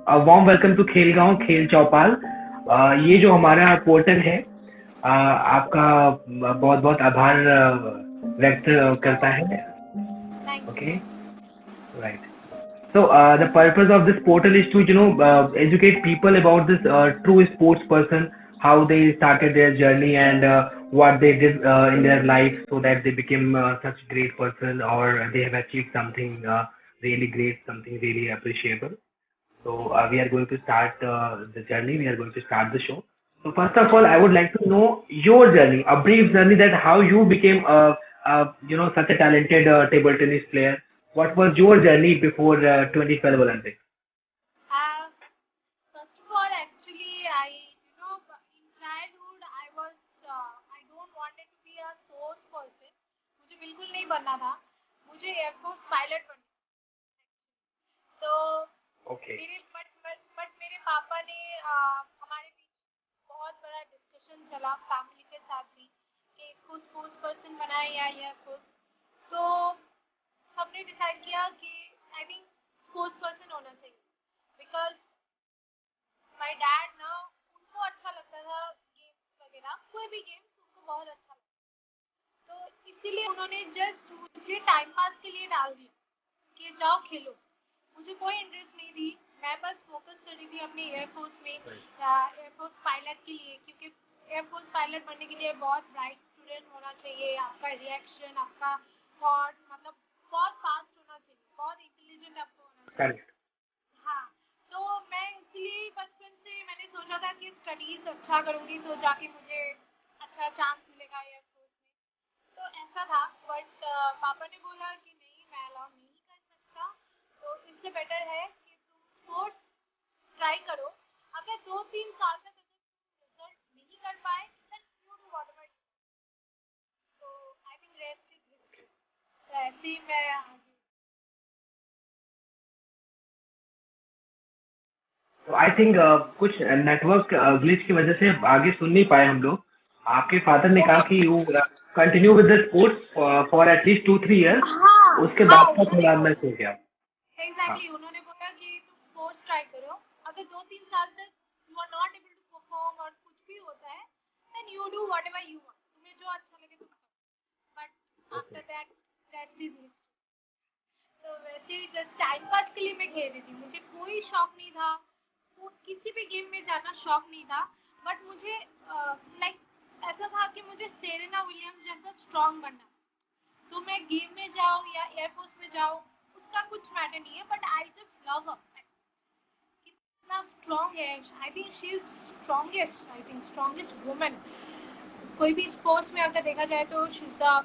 Warm welcome to Khelgaon खेल चौपाल। ये जो हमारा पोर्टल है, आपका बहुत बहुत आभार व्यक्त Thank you so करता much. है। Thank you, okay, thank you. Right. So the purpose of this portal is to educate people about this true sports person, how they started their journey and what they did in their life so that they became such great person, or they have achieved something really great, something really appreciable. So Right. we are going to start the journey. We are going to start the show. So first of all, I would like to know your journey, a brief journey that how you became such a talented table tennis player. What was your journey before 2012 Olympics? Uh, First of all, actually, in childhood, I don't wanted to be a sports person. मुझे बिल्कुल नहीं बनना था. मुझे air force pilot बनना था. तो Okay. But मेरे पापा ने हमारे बीच बहुत बड़ा डिस्कशन चला फैमिली के साथ भी कि इसको स्पोर्ट्स पर्सन बनाए या एयरफोर्स. तो सबने डिसाइड किया कि आई थिंक स्पोर्ट्स पर्सन होना चाहिए बिकॉज माय डैड ना उनको अच्छा लगता था गेम्स वगैरह कोई भी गेम्स उनको बहुत अच्छा लगता. तो इसीलिए उन्होंने जस्ट मुझे टाइम पास के लिए डाल दिया कि जाओ खेलो. मुझे कोई इंटरेस्ट नहीं थी. मैं बस फोकस कर रही थी अपने एयरफोर्स में Right. या एयरफोर्स पायलट के लिए क्योंकि एयरफोर्स पायलट बनने के लिए बहुत ब्राइट स्टूडेंट होना चाहिए. आपका रिएक्शन आपका थॉट्स मतलब बहुत फास्ट होना चाहिए. बहुत इंटेलिजेंट आपको होना चाहिए. Correct. हाँ. तो मैं इसलिए ही बचपन से मैंने सोचा था कि स्टडीज अच्छा करूँगी तो जाके मुझे अच्छा चांस मिलेगा एयरफोर्स में. तो ऐसा था बट पापा ने बोला कि नहीं मैं अलाउ नहीं कर सकता. तो इससे बेटर है कि तुम स्पोर्ट्स ट्राई करो. अगर 2-3 साल तक अगर तुम रिजल्ट नहीं कर पाए देन यू डू व्हाटएवर. तो I think rest is history. तो ऐसे ही मैं आगे. तो आई थिंक कुछ नेटवर्क ग्लिच की वजह से आगे सुन नहीं पाए हम लोग। आपके फादर ने कहा ओके. कि you continue with the sports for at least 2-3 years। हाँ उसके हाँ बाद का उन्होंने थोड़ा बोला. मिस हो गया। हाँ। एग्जैक्टली उन्होंने बोला कि तुम स्पोर्ट्स ट्राई करो. अगर 2-3 साल तक you are not able to perform और कुछ भी होता है then you do whatever you want. तुम्हें जो अच्छा लगे तुम करो. But okay. After that that is history. तो वैसे ही जस्ट टाइम पास के लिए मैं खेल रही थी. मुझे कोई शौक नहीं था. किसी भी गेम में जाना शौक नहीं था. बट मुझे लाइक ऐसा था कि मुझे सेरेना विलियम्स जैसा स्ट्रांग बनना. तो मैं गेम में जाऊँ या एयरफोर्स में जाऊँ उसका कुछ मैटर नहीं है. बट आई जस्ट लव हर. कितना स्ट्रांग है. I think she is strongest. I think strongest woman कोई भी स्पोर्ट्स में अगर देखा जाए तो शी इज द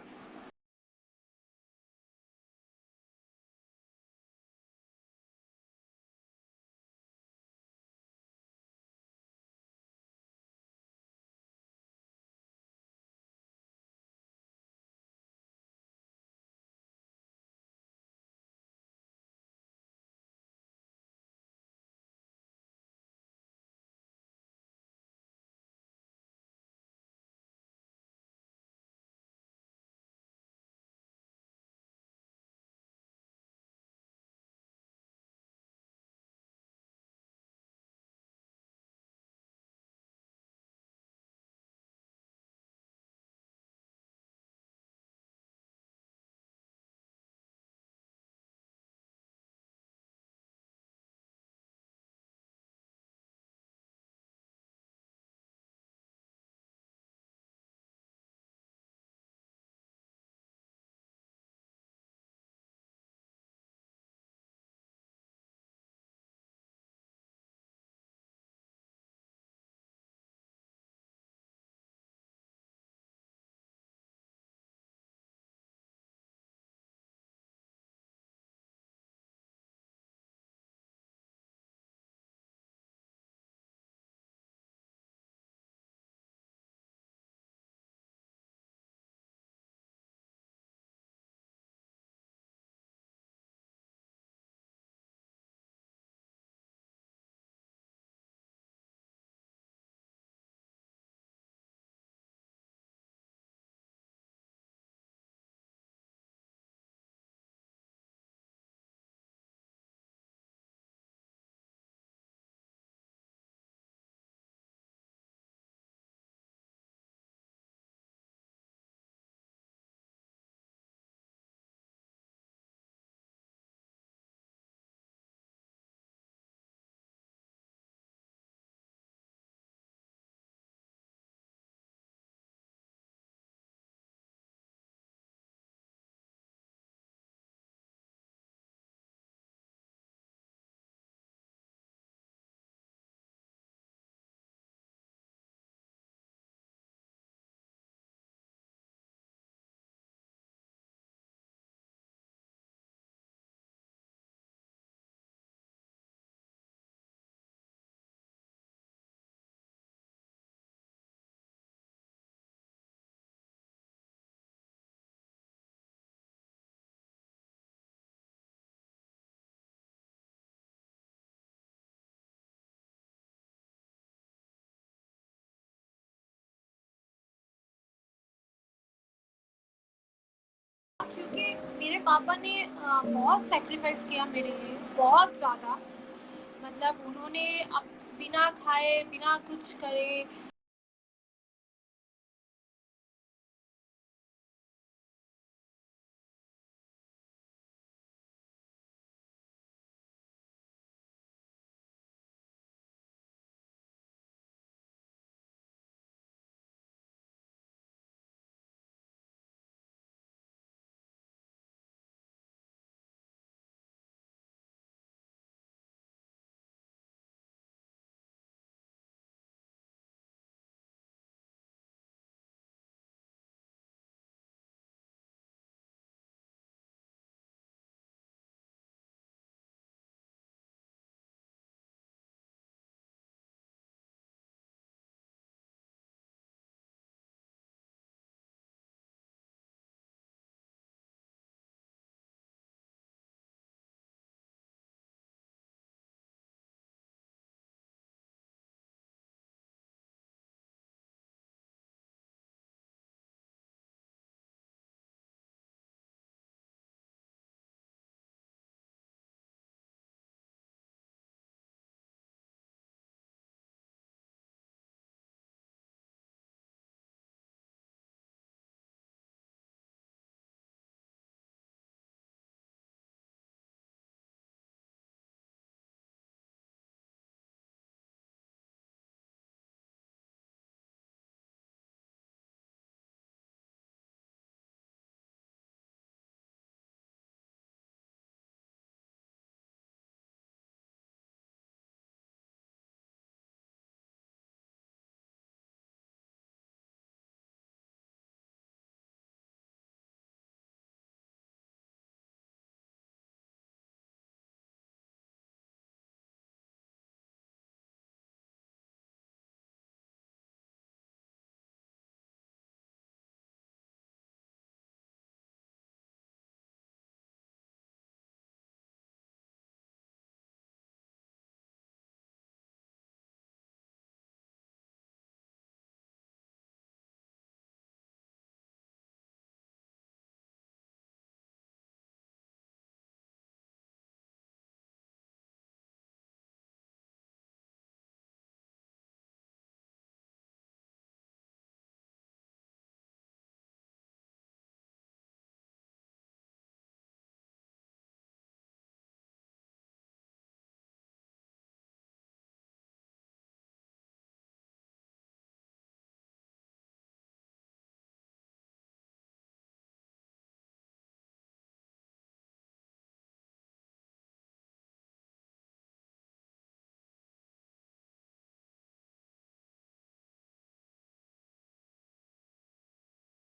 कि मेरे पापा ने बहुत सैक्रिफाइस किया मेरे लिए, बहुत ज़्यादा। मतलब उन्होंने बिना खाए बिना कुछ करे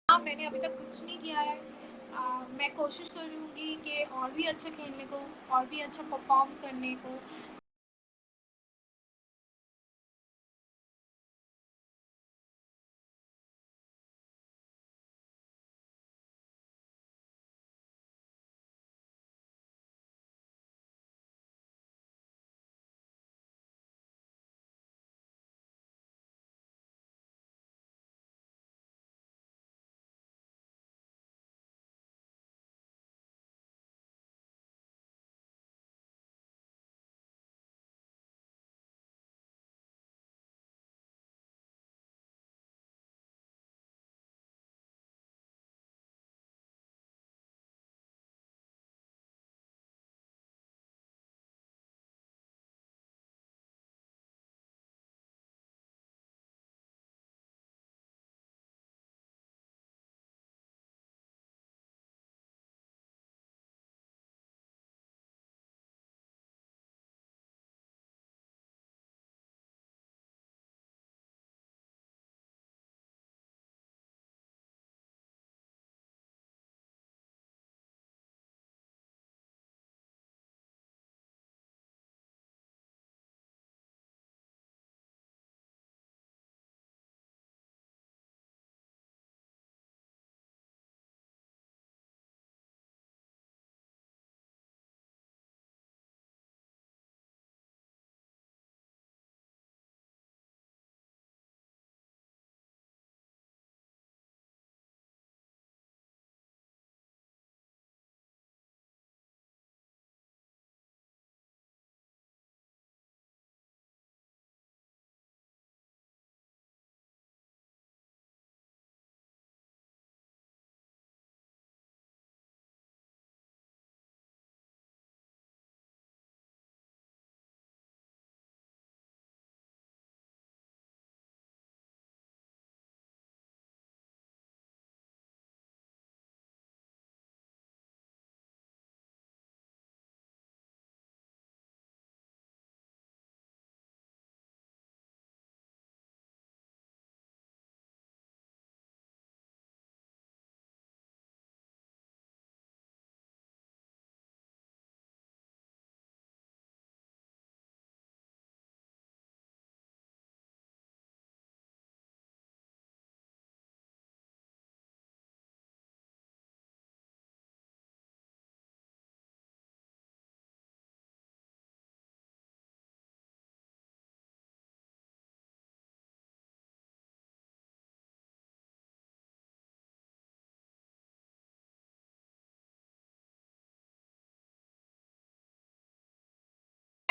हाँ, मैंने अभी तक कुछ नहीं किया है। मैं कोशिश करूँगी कि और भी अच्छा खेलने को, और भी अच्छा परफॉर्म करने को।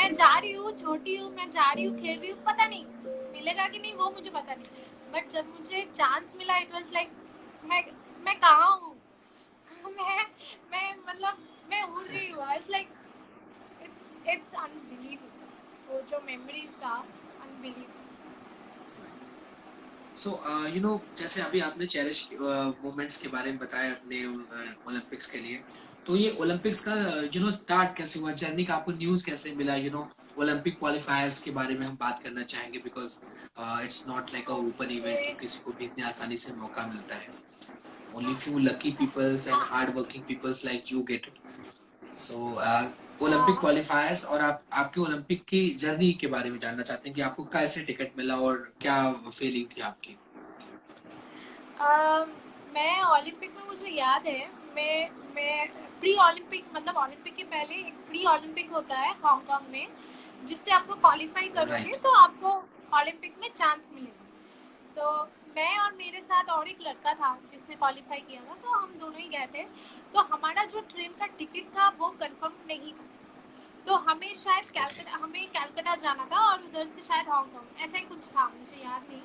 मैं जा रही हूँ, छोटी हूँ, मैं जा रही हूँ, खेल रही हूँ, पता नहीं मिलेगा कि नहीं वो मुझे पता नहीं, बट जब मुझे चांस मिला इट वाज लाइक मैं मैं कहाँ हूँ मैं मतलब मैं उड़ रही हूँ, इट्स लाइक इट्स अनबिलीवेबल, वो जो मेमोरीज था अनबिलीवेबल। सो यू नो, जैसे अभी आपने चेरिश मोमेंट्स के बारे में बताया अपने ओलंपिक्स के लिए, तो ये ओलंपिक्स का यू नो स्टार्ट कैसे हुआ, जर्नी का आपको न्यूज़ कैसे मिला, यू नो ओलंपिक क्वालिफायर्स के बारे में हम बात करना चाहेंगे, because it's not like a open event कि किसी को भी इतनी आसानी से मौका मिलता है। Only few lucky peoples and hard working peoples like you get it. So Olympic qualifiers और आपके ओलंपिक की जर्नी के बारे में जानना चाहते हैं कि आपको कैसे टिकट मिला और क्या फीलिंग थी आपकी। मैं ओलंपिक में, मुझे याद है, मैं प्री ओलंपिक, मतलब ओलंपिक के पहले एक प्री ओलंपिक होता है हांगकांग में, जिससे आपको क्वालिफाई करोगे राइट। तो आपको ओलंपिक में चांस मिलेगा। तो मैं और मेरे साथ और एक लड़का था जिसने क्वालिफाई किया था, तो हम दोनों ही गए थे। तो हमारा जो ट्रेन का टिकट था वो कंफर्म नहीं था, तो हमें शायद हमें कैलकाटा जाना था और उधर से शायद हांगकांग, ऐसा ही कुछ था, मुझे याद नहीं।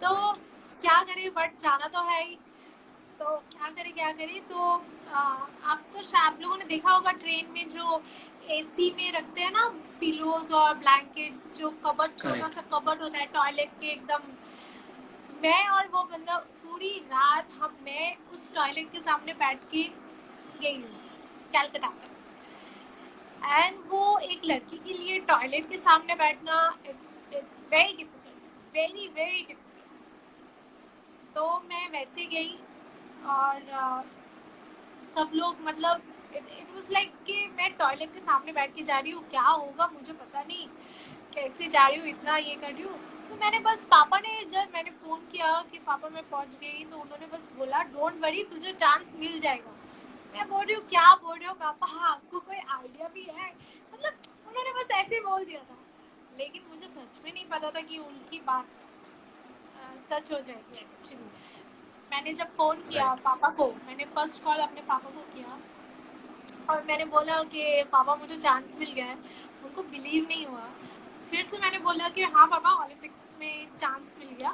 तो क्या करें, बट जाना तो है ही, तो क्या करें तो आप लोगों ने देखा होगा ट्रेन में जो एसी में रखते हैं ना पिलोज और ब्लैंकेट्स, जो कबर्ड, छोटा सा कबर्ड होता है टॉयलेट के एकदम। मैं और वो बंदा पूरी रात मैं उस टॉयलेट के सामने बैठ के गई हूँ कैलकाटा तक। एंड वो एक लड़की के लिए टॉयलेट के सामने बैठना, it's very difficult, very very difficult. तो मैं वैसे गई और सब लोग, मतलब इट वाज लाइक कि मैं टॉयलेट के सामने बैठ के जा रही हूँ, क्या होगा मुझे पता नहीं, कैसे जा रही हूँ, इतना ये कर रही हूँ। तो मैंने बस, पापा ने जब मैंने फ़ोन किया कि पापा मैं पहुँच गई, तो उन्होंने बस बोला डोंट वरी, तुझे चांस मिल जाएगा। मैं बोल रही हूँ क्या बोल रहे हो पापा, आपको कोई आइडिया भी है, मतलब उन्होंने बस ऐसे बोल दिया था। लेकिन मुझे सच में नहीं पता था कि उनकी बात सच हो जाएगी एक्चुअली। मैंने जब फ़ोन किया पापा को, मैंने फर्स्ट कॉल अपने पापा को किया और मैंने बोला कि पापा मुझे चांस मिल गया है। उनको बिलीव नहीं हुआ। फिर से मैंने बोला कि हाँ पापा ओलंपिक्स में चांस मिल गया।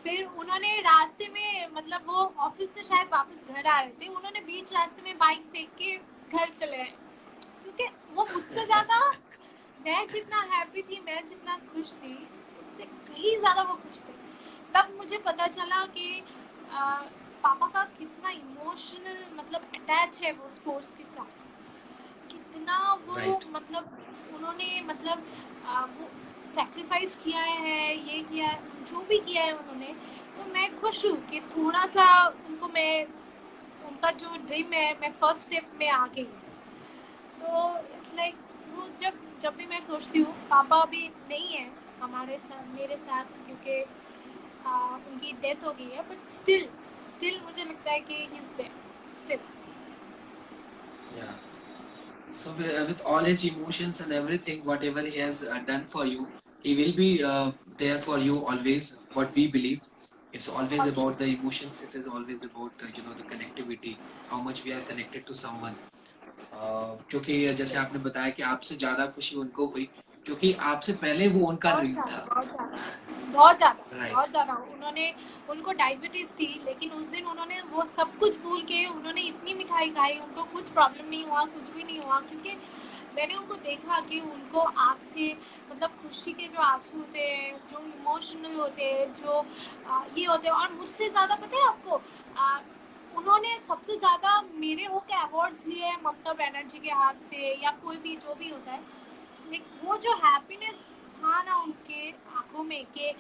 फिर उन्होंने रास्ते में, मतलब वो ऑफिस से शायद वापस घर आ रहे थे, उन्होंने बीच रास्ते में बाइक फेंक के घर चले गए, क्योंकि वो मुझसे ज़्यादा, मैं जितना हैप्पी थी, मैं जितना खुश थी, उससे कहीं ज़्यादा वो खुश थे। तब मुझे पता चला कि पापा का कितना इमोशनल, मतलब अटैच है वो स्पोर्ट्स के साथ, कितना वो मतलब उन्होंने, मतलब वो सेक्रीफाइस किया है, ये किया है, जो भी किया है उन्होंने। तो मैं खुश हूँ कि थोड़ा सा उनको मैं, उनका जो ड्रीम है, मैं फर्स्ट स्टेप में आ गई। तो इट्स लाइक वो जब भी मैं सोचती हूँ, पापा अभी नहीं है हमारे साथ, मेरे साथ, क्योंकि उनकी डेथ हो गई है, बट स्टिल मुझे लगता है कि he is there still. Yeah. So with all his emotions and everything, whatever he has done for you, he will be there for you always. What we believe, it's always about the emotions. It is always about you know the connectivity, how much we are connected to someone. क्योंकि जैसे आपने बताया कि आपसे ज्यादा खुशी उनको हुई, क्योंकि आपसे पहले वो उनका ड्रीम था। बहुत ज़्यादा उनको डायबिटीज़ थी, लेकिन उस दिन उन्होंने वो सब कुछ भूल के उन्होंने इतनी मिठाई खाई, उनको कुछ प्रॉब्लम नहीं हुआ, कुछ भी नहीं हुआ, क्योंकि मैंने उनको देखा कि उनको आँख से, मतलब खुशी के जो आंसू होते हैं, जो इमोशनल होते हैं, जो ये होते हैं। और मुझसे ज़्यादा पता है आपको, उन्होंने सबसे ज़्यादा मेरे होके अवार्ड्स लिए हैं ममता बनर्जी के हाथ से, या कोई भी जो भी होता है। लेकिन वो जो हैप्पीनेस था ना उनके आंखों में कि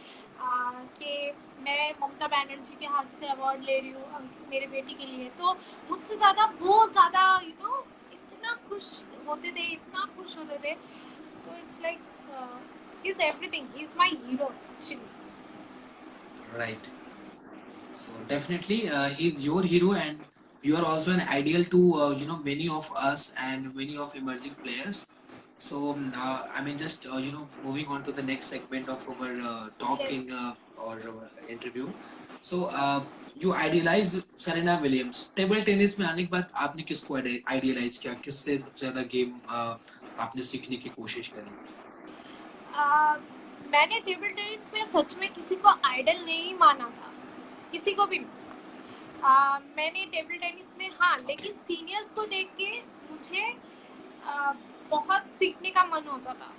मैं ममता बनर्जी के हाथ से अवार्ड ले रही हूँ मेरे बेटी के लिए, तो मुझसे ज़्यादा वो ज़्यादा इतना खुश होते थे, इतना खुश होते थे। तो it's like he is everything, he is my hero actually. Right. So definitely, he is your hero, and you are also an ideal to you know many of us and many of emerging players. So I mean, just you know, moving on to the next segment of our talking or interview. So you idealize Serena Williams. Table tennis में आने के बाद आपने किसको idealise किया, किससे सबसे ज्यादा गेम आपने सीखने की कोशिश करी? आ, मैंने टेबल टेनिस में सच में किसी को आइडल नहीं माना था, किसी को भी नहीं। मैंने टेबल टेनिस में, हाँ, ओके लेकिन सीनियर्स को देख के मुझे आ, बहुत सीखने का मन होता था।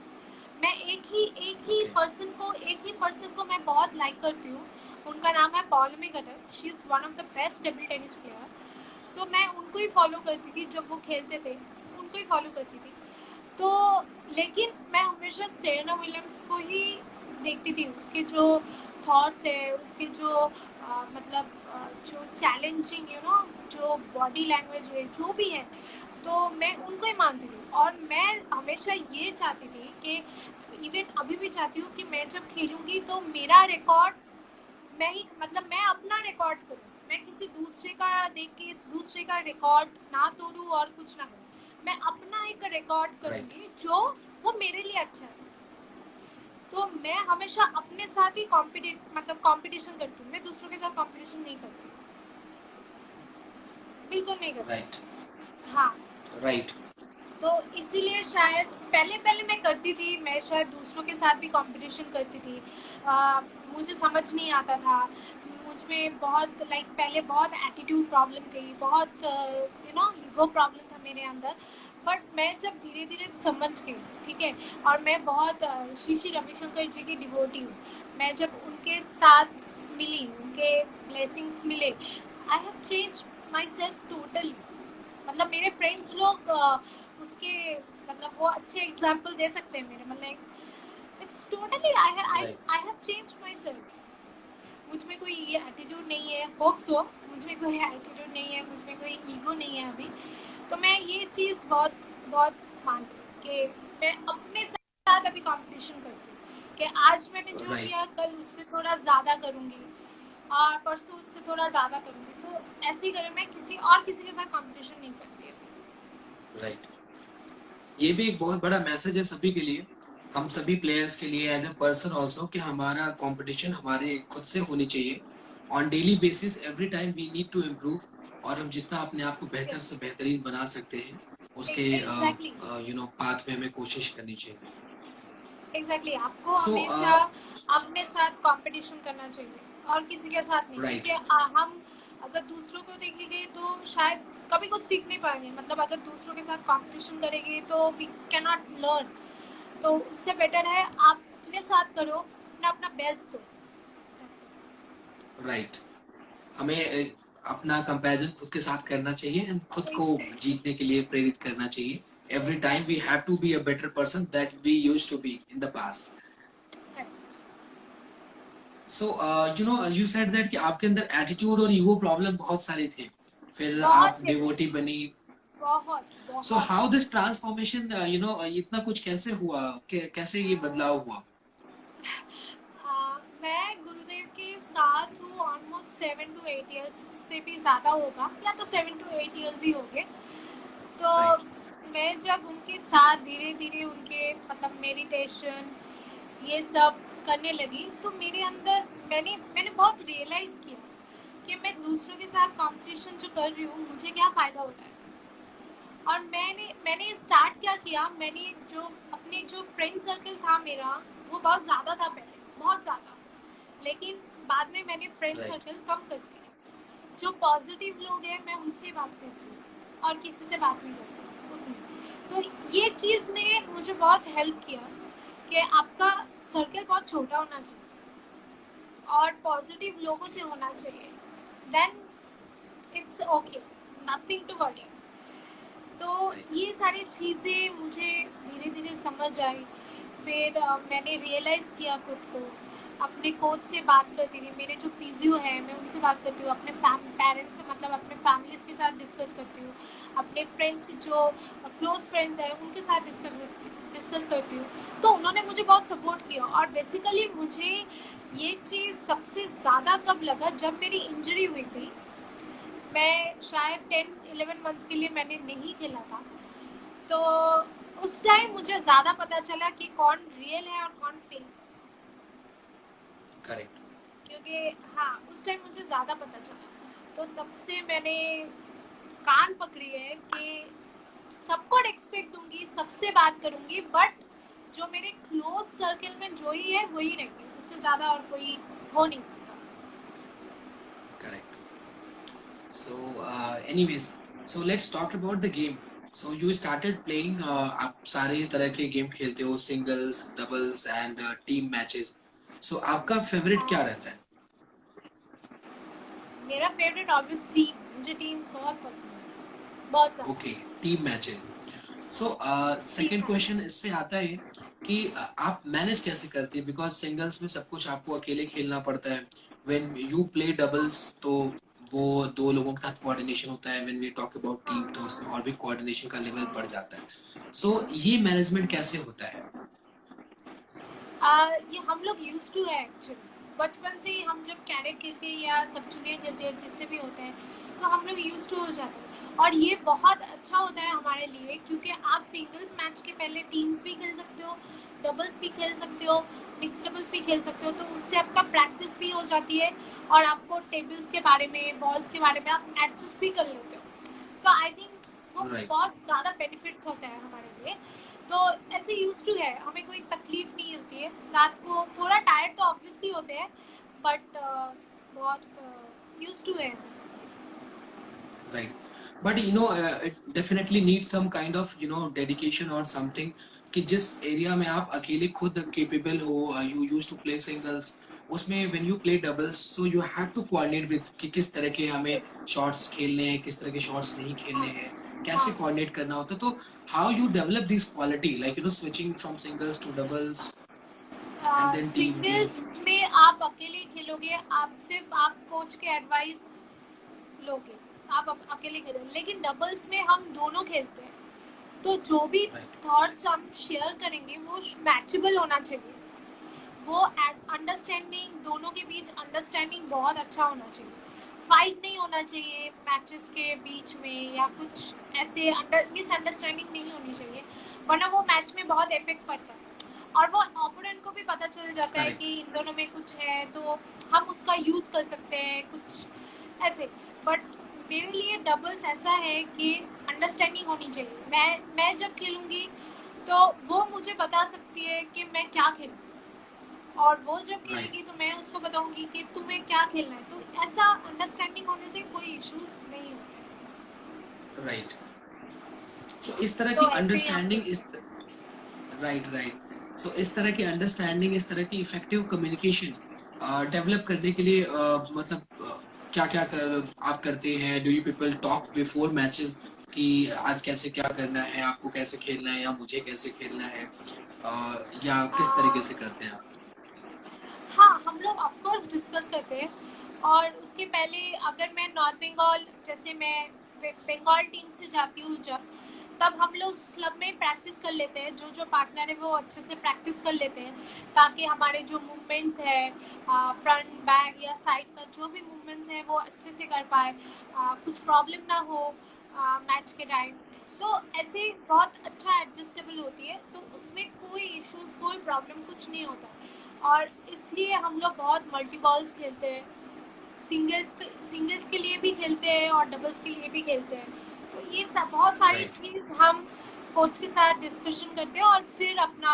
मैं ओके एक ही पर्सन को मैं बहुत लाइक करती हूँ। उनका नाम है पॉलमी घटक। She is one of the best table tennis player. तो मैं उनको ही फॉलो करती थी, जब वो खेलते थे उनको ही फॉलो करती थी। तो लेकिन मैं हमेशा सेरेना विलियम्स को ही देखती थी। उसके जो थॉट्स है, उसके जो मतलब जो चैलेंजिंग जो बॉडी लैंग्वेज है, जो भी है, तो मैं उनको ही मानती थी। और मैं हमेशा ये चाहती थी कि इवन अभी भी चाहती हूँ कि मैं जब खेलूंगी तो मेरा रिकॉर्ड मैं ही, मतलब मैं अपना रिकॉर्ड करूँ। मैं किसी दूसरे का देख के दूसरे का रिकॉर्ड ना तोड़ूँ और कुछ ना करूँ। मैं अपना एक रिकॉर्ड राइट करूँगी जो वो मेरे लिए अच्छा है। तो मैं हमेशा अपने साथ ही कंपटीशन करती हूँ। मैं दूसरों के साथ कंपटीशन नहीं करती, बिल्कुल नहीं करती। राइट हाँ, राइट तो इसीलिए शायद पहले पहले मैं करती थी, मैं शायद दूसरों के साथ भी कंपटीशन करती थी। मुझे समझ नहीं आता था। मुझ में बहुत पहले बहुत एटीट्यूड प्रॉब्लम थी, बहुत ईगो प्रॉब्लम था मेरे अंदर। बट मैं जब धीरे धीरे समझ गई, ठीक है, और मैं बहुत श्री श्री रविशंकर जी की डिवोटी हूँ। मैं जब उनके साथ मिली, उनके ब्लेसिंग्स मिले, I have change my self totally. मतलब मेरे फ्रेंड्स लोग उसके मतलब वो अच्छे एग्जाम्पल दे सकते हैं मेरे, मतलब it's totally I right I have change my self. मुझ में कोई ये एटीट्यूड नहीं है, होप सो। मुझ में कोई एटीट्यूड नहीं है, मुझ में कोई ईगो नहीं है अभी। तो मैं ये चीज़ बहुत बहुत मानती हूँ कि मैं अपने साथ अभी कंपटीशन करती हूँ कि आज मैंने जो राइट किया कल उससे थोड़ा ज़्यादा करूँगी, और परसों उससे थोड़ा ज़्यादा करूँगी। तो ऐसे ही करें, मैं किसी के साथ कंपटीशन नहीं करती अभी। राइट ये भी एक बहुत बड़ा मैसेज है सभी के लिए, हम सभी प्लेयर्स के लिए, एज अ पर्सन ऑल्सो, कि हमारा कंपटीशन हमारे खुद से होनी चाहिए। On daily basis every time we need to improve, और हम जितना अपने आप को बेहतर से बेहतरीन बना सकते हैं उसके एग्जैक्टली पाथ में हमें कोशिश करनी चाहिए। एग्जैक्टली आपको सो हमेशा अपने साथ कंपटीशन करना चाहिए और किसी के साथ नहीं, राइट क्योंकि हम अगर दूसरों को देखेंगे तो शायद कभी कुछ सीख नहीं पाएंगे। मतलब अगर दूसरों के साथ कंपटीशन करेंगे तो वी कैन नॉट लर्न। तो उससे बेटर है आप अपने साथ करो, अपना अपना बेस्ट दो। राइट हमें अपना कंपैरिजन खुद के साथ करना चाहिए एंड खुद को Exactly. जीतने के लिए प्रेरित करना चाहिए। Every time we have to be a better person that we used to be in the past. So you said that कि आपके अंदर एटीट्यूड और ईगो प्रॉब्लम बहुत सारे थे, फिर बहुत आप थे, डिवोटी बनी। बहुत सो बहुत। हाउ दिस ट्रांसफॉर्मेशन इतना कुछ कैसे हुआ, कैसे ये बदलाव हुआ? मैं गुरुदेव के साथ हूँ ऑलमोस्ट 7 to 8 years से भी ज़्यादा होगा, या तो 7 to 8 years ही हो गए। तो राइट मैं जब उनके साथ धीरे धीरे उनके मतलब मेडिटेशन ये सब करने लगी, तो मेरे अंदर मैंने मैंने बहुत रियलाइज़ किया कि मैं दूसरों के साथ कंपटीशन जो कर रही हूँ मुझे क्या फ़ायदा हो रहा है। और मैंने स्टार्ट क्या किया, मैंने जो अपने जो फ्रेंड सर्कल था मेरा, वो बहुत ज़्यादा था पहले, बहुत ज़्यादा। लेकिन बाद में मैंने फ्रेंड राइट सर्कल कम कर दिया। जो पॉजिटिव लोग हैं मैं उनसे बात करती हूँ और किसी से बात नहीं करती हूँ उतनी। तो ये चीज़ ने मुझे बहुत हेल्प किया कि आपका सर्कल बहुत छोटा होना चाहिए और पॉजिटिव लोगों से होना चाहिए, then it's okay, nothing to worry. तो राइट ये सारी चीज़ें मुझे धीरे धीरे समझ आई। फिर मैंने रियलाइज़ किया खुद को। अपने कोच से बात करती थी, मेरे जो फिजियो है मैं उनसे बात करती हूँ, अपने पेरेंट्स से मतलब अपने फैमिलीज के साथ डिस्कस करती हूँ, अपने फ्रेंड्स जो क्लोज फ्रेंड्स हैं उनके साथ डिस्कस करती हूँ। तो उन्होंने मुझे बहुत सपोर्ट किया। और बेसिकली मुझे ये चीज़ सबसे ज़्यादा कब लगा, जब मेरी इंजरी हुई थी। मैं शायद 10-11 मंथ्स के लिए मैंने नहीं खेला था। तो उस टाइम मुझे ज़्यादा पता चला कि कौन रियल है और कौन फेक। करेक्ट क्योंकि हाँ, उस टाइम मुझे ज़्यादा पता चला। तो तब से मैंने कान पकड़ी है कि सबको रिस्पेक्ट दूंगी, सबसे बात करूंगी, बट जो मेरे क्लोज सर्कल में जो ही है वही रहेंगे, उससे ज़्यादा और कोई हो नहीं सकता। Correct. So anyways, so let's talk about the game. So you started playing, आप सारे तरह के गेम खेलते हो, singles, doubles and team matches. So आपका फेवरेट क्या रहता है? मेरा फेवरेट ऑब्वियस टीम, मुझे टीम बहुत पसंद है, बहुत ज़्यादा। Okay, team matches. So team second question इससे आता है कि आप मैनेज कैसे करते हैं, बिकॉज सिंगल्स में सब कुछ आपको अकेले खेलना पड़ता है। व्हेन यू प्ले डबल्स तो वो दो लोगों के साथ कोऑर्डिनेशन होता है। When we talk about team तो उसमें और भी कोऑर्डिनेशन का लेवल बढ़ जाता है। सो ये मैनेजमेंट कैसे होता है? ये हम लोग यूज टू है एक्चुअली, बचपन से ही हम जब कैरेट खेलते हैं या सब जूनियर खेलते हैं, जिससे भी होते हैं, तो हम लोग यूज टू हो जाते हैं। और ये बहुत अच्छा होता है हमारे लिए, क्योंकि आप सिंगल्स मैच के पहले टीम्स भी खेल सकते हो, डबल्स भी खेल सकते हो, मिक्स डबल्स भी खेल सकते हो, तो उससे आपका प्रैक्टिस भी हो जाती है और आपको टेबल्स के बारे में, बॉल्स के बारे में आप एडजस्ट भी कर लेते हो। तो आई थिंक वो राइट। बहुत ज़्यादा बेनिफिट्स होता है हमारे लिए। तो ऐसे यूज टू है, हमें कोई तकलीफ नहीं होती है। रात को थोड़ा टायर्ड तो ऑब्वियसली होते हैं, बट बहुत यूज टू है। Right. But it definitely needs some kind of dedication or something कि जिस एरिया में आप अकेले खुद capable हो, you used to play singles, उसमें when you play doubles so you have to coordinate with कि किस तरह के हमें यस। shots खेलने हैं, किस तरह के shots नहीं खेलने हाँ हैं, हाँ। कैसे coordinate करना होता है। तो how you develop this quality, like switching from singles to doubles and then team game? Singles में आप अकेले खेलोगे, आप सिर्फ आप कोच के एडवाइस लोगे, आप अकेले खेलोगे। लेकिन डबल्स में हम दोनों खेलते हैं, तो जो भी Right. थॉट्स हम शेयर करेंगे वो मैचेबल होना चाहिए। वो अंडरस्टैंडिंग, दोनों के बीच अंडरस्टैंडिंग बहुत अच्छा होना चाहिए। फाइट नहीं होना चाहिए मैचेस के बीच में, या कुछ ऐसे मिसअंडरस्टैंडिंग नहीं होनी चाहिए, वरना वो मैच में बहुत इफेक्ट पड़ता है। और वो ओपोनेंट को भी पता चल जाता है Correct. कि इन दोनों में कुछ है, तो हम उसका यूज़ कर सकते हैं कुछ ऐसे। बट मेरे लिए डबल्स ऐसा है कि अंडरस्टैंडिंग होनी चाहिए। मैं जब खेलूँगी तो वो मुझे बता सकती है कि मैं क्या खेलूँ, और वो जब Right. खेलेगी तो मैं उसको बताऊंगी कि तुम्हें क्या खेलना है। तो ऐसा अंडरस्टैंडिंग होने से कोई इश्यूज नहीं होते। Right. So इस तरह की तो ऐसे ही हम अंडरस्टैंडिंग खेलते हैं। Right right. सो इस तरह की अंडरस्टैंडिंग, इस तरह की इफेक्टिव कम्युनिकेशन डेवलप करने के लिए मतलब क्या क्या आप करते हैं? Do you people talk before matches कि आज कैसे क्या करना है, आपको कैसे खेलना है, या मुझे कैसे खेलना है, या किस तरीके से करते हैं आप? हाँ, हम लोग ऑफ कोर्स डिस्कस करते हैं। और उसके पहले अगर मैं नॉर्थ बंगाल, जैसे मैं बंगाल टीम से जाती हूँ जब, तब हम लोग क्लब में प्रैक्टिस कर लेते हैं। जो जो पार्टनर है वो अच्छे से प्रैक्टिस कर लेते हैं, ताकि हमारे जो मूवमेंट्स है, फ्रंट बैक या साइड का जो भी मूवमेंट्स है वो अच्छे से कर पाए, कुछ प्रॉब्लम ना हो मैच के टाइम। तो ऐसे बहुत अच्छा एडजस्टेबल होती है, तो उसमें कोई इश्यूज, कोई प्रॉब्लम कुछ नहीं होता। और इसलिए हम लोग बहुत मल्टी बॉल्स खेलते हैं, सिंगल्स के लिए भी खेलते हैं और डबल्स के लिए भी खेलते हैं। तो ये सब बहुत सारी राइट चीज़ हम कोच के साथ डिस्कशन करते हैं, और फिर अपना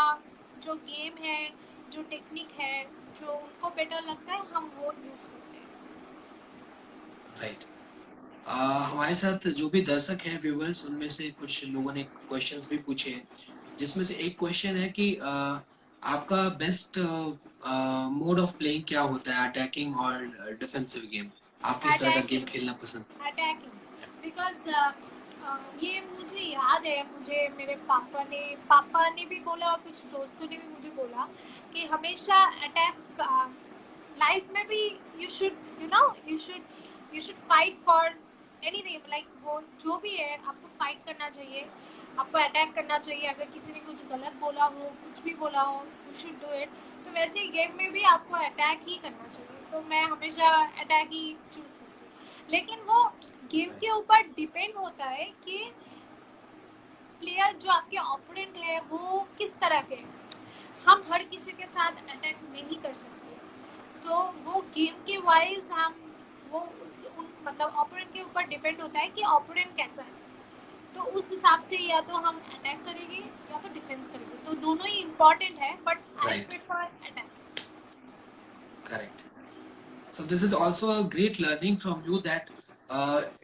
जो गेम है, जो टेक्निक है, जो उनको बेटर लगता है, हम वो यूज़ करते हैं। राइट। हमारे साथ जो भी दर्शक हैं, व्यूअर्स, उनमें से कुछ लोगों ने क्वेश्चंस भी पूछे हैं, जिसमें से एक क्वेश्चन है कि आपका बेस्ट मोड ऑफ प्लेइंग क्या होता है, अटैकिंग और डिफेंसिव गेम? आप किस तरह का गेम अटैकिंग, खेलना पसंद? अटैकिंग बिकॉज ये मुझे याद है, मुझे मेरे पापा ने भी बोला और कुछ दोस्तों ने भी मुझे बोला कि हमेशा अटैक लाइफ में भी you should you should fight for anything. Like वो जो भी है, आपको फाइट करना चाहिए, आपको अटैक करना चाहिए। अगर किसी ने कुछ गलत बोला हो, कुछ भी बोला हो, यू शुड डू इट। तो वैसे ही गेम में भी आपको अटैक ही करना चाहिए, तो मैं हमेशा अटैक ही चूज करती हूँ। लेकिन वो गेम के ऊपर डिपेंड होता है कि प्लेयर जो आपके ओपोनेंट है वो किस तरह के हैं। हम हर किसी के साथ अटैक नहीं कर सकते, तो वो गेम के वाइज हम वो मतलब ओपोनेंट के ऊपर डिपेंड होता है कि ओपोनेंट कैसा है। तो उस हिसाब से या तो हम अटैक करेंगे या तो डिफेंस करेंगे, तो दोनों ही इम्पोर्टेंट है, but I right, prefer attack. Correct. So this is also a great learning from you that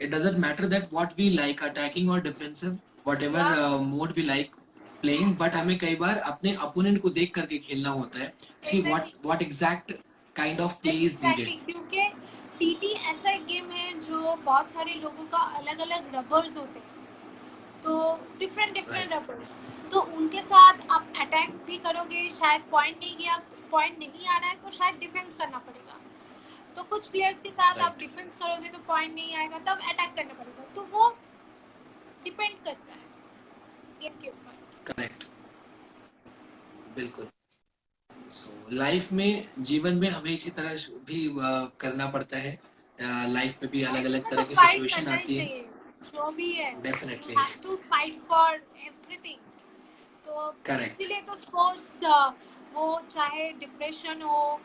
it doesn't matter that what we like, attacking or defensive, whatever या mode we like playing, but हमें कई बार अपने opponent को देख करके खेलना होता है. See what exact kind of play is needed. Exactly, क्योंकि टीटी ऐसा एक गेम है जो बहुत सारे लोगों का अलग अलग रबर्स होते हैं, तो डिफरेंट Right, रबर्स, तो उनके साथ आप अटैक भी करोगे, शायद पॉइंट नहीं आ रहा है तो शायद डिफेंस करना पड़ेगा। तो कुछ प्लेयर्स के साथ आप right, डिफेंस करोगे तो पॉइंट नहीं आएगा, तब अटैक करना पड़ेगा, तो वो डिपेंड करता है गेम के ऊपर। correct, बिल्कुल. So लाइफ में, जीवन में हमें इसी तरह भी करना पड़ता है. लाइफ में भी अलग लाइफ अलग में तरह तो की फाइट सिचुएशन करना ही आती है. चाहिए, जो भी है you Definitely, have to fight for everything. तो correct. इसीलिए तो स्पोर्ट्स, वो चाहे डिप्रेशन हो,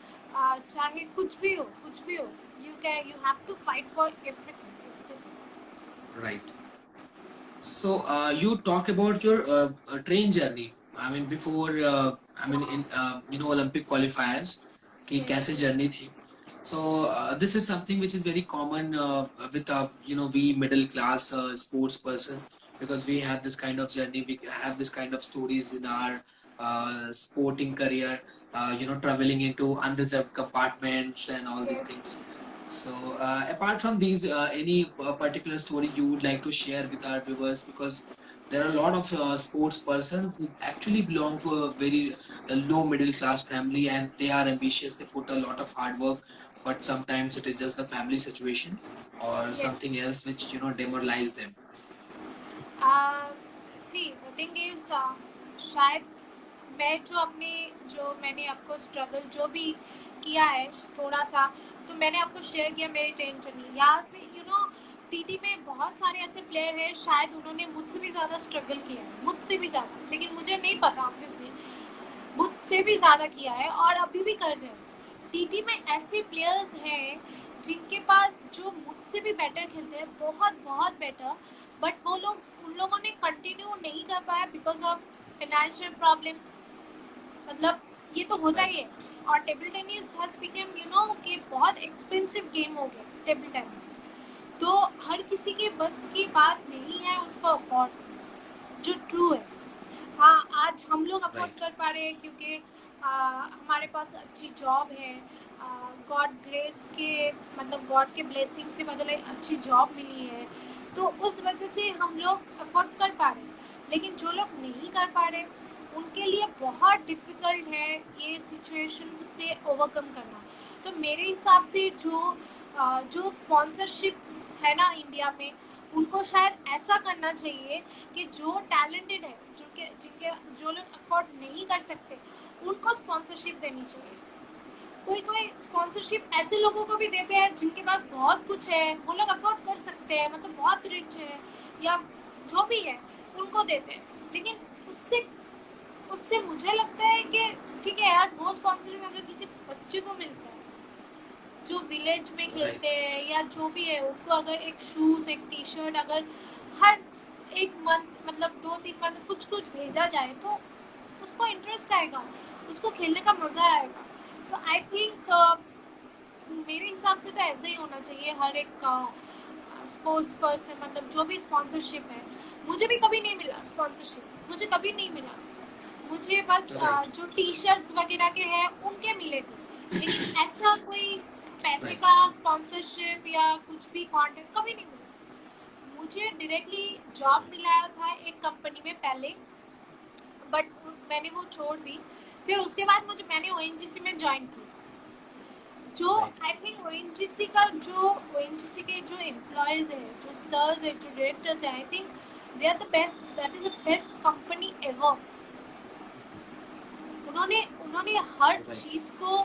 चाहे कुछ भी हो, you have to fight for everything. Right. So you talk about your train journey. I mean, before I mean in Olympic qualifiers, कि कैसे journey थी. So this is something which is very common with we middle class sports person, because we have this kind of journey, we have this kind of stories in our sporting career. Traveling into unreserved compartments and all these things. So, apart from these, any particular story you would like to share with our viewers? Because there are a lot of sports person who actually belong to a very low middle class family, and they are ambitious. They put a lot of hard work, but sometimes it is just the family situation or Yes. something else which demoralize them. See the thing is, शायद मैंने आपको struggle जो भी किया है थोड़ा सा, तो मैंने आपको शेयर किया मेरी ट्रेन जर्नी। याद में टीटी में बहुत सारे ऐसे प्लेयर हैं, शायद उन्होंने मुझसे भी ज़्यादा स्ट्रगल किया है, मुझसे भी ज़्यादा, लेकिन मुझे नहीं पता, ऑब्वियसली मुझसे भी ज़्यादा किया है और अभी भी कर रहे हैं। टीटी में ऐसे प्लेयर्स हैं जिनके पास, जो मुझसे भी बेटर खेलते हैं, बहुत बहुत बेटर, बट उन लोगों ने कंटिन्यू नहीं कर पाया बिकॉज ऑफ फाइनेंशियल प्रॉब्लम। मतलब ये तो होता ही है। और टेबल टेनिस हैज बिकम कि बहुत एक्सपेंसिव गेम हो गया टेबल टेनिस, तो हर किसी के बस की बात नहीं है उसको अफोर्ड, जो ट्रू है। हाँ, आज हम लोग अफोर्ड कर पा रहे हैं क्योंकि हमारे पास अच्छी जॉब है, गॉड ग्रेस के, मतलब गॉड के ब्लेसिंग से मतलब अच्छी जॉब मिली है, तो उस वजह से हम लोग अफोर्ड कर पा रहे हैं। लेकिन जो लोग नहीं कर पा रहे, उनके लिए बहुत डिफ़िकल्ट है ये सिचुएशन से ओवरकम करना। तो मेरे हिसाब से जो स्पॉन्सरशिप्स है ना इंडिया में, उनको शायद ऐसा करना चाहिए कि जो टैलेंटेड है, जो लोग अफोर्ड नहीं कर सकते, उनको स्पॉन्सरशिप देनी चाहिए। कोई स्पॉन्सरशिप ऐसे लोगों को भी देते हैं जिनके पास बहुत कुछ है, वो लोग अफोर्ड कर सकते हैं, मतलब बहुत रिच है या जो भी है, उनको देते हैं। लेकिन उससे मुझे लगता है कि ठीक है यार, वो स्पॉन्सरशिप अगर किसी बच्चे को मिलता है जो विलेज में खेलते हैं या जो भी है, उनको अगर एक शूज, एक टी शर्ट अगर हर एक मंथ, मतलब 2-3 मंथ कुछ भेजा जाए, तो उसको इंटरेस्ट आएगा, उसको खेलने का मजा आएगा। तो आई थिंक मेरे हिसाब से तो ऐसा ही होना चाहिए हर एक स्पोर्ट्स पर्सन, मतलब जो भी स्पॉन्सरशिप है। मुझे भी कभी नहीं मिला स्पॉन्सरशिप, मुझे कभी नहीं मिला, मुझे बस जो टी शर्ट्स वगैरह के हैं उनके मिले थे, लेकिन ऐसा कोई पैसे का स्पॉन्सरशिप या कुछ भी कॉन्टेंट कभी नहीं मिला। मुझे डायरेक्टली जॉब मिला था एक कंपनी में पहले, बट मैंने वो छोड़ दी। फिर उसके बाद मैंने ONGC में ज्वाइन किया। जो आई थिंक ONGC के जो एम्प्लॉयज है, जो सर्स है, जो डायरेक्टर्स है, I think they are the best, that is the best company ever. उन्होंने हर चीज़ को,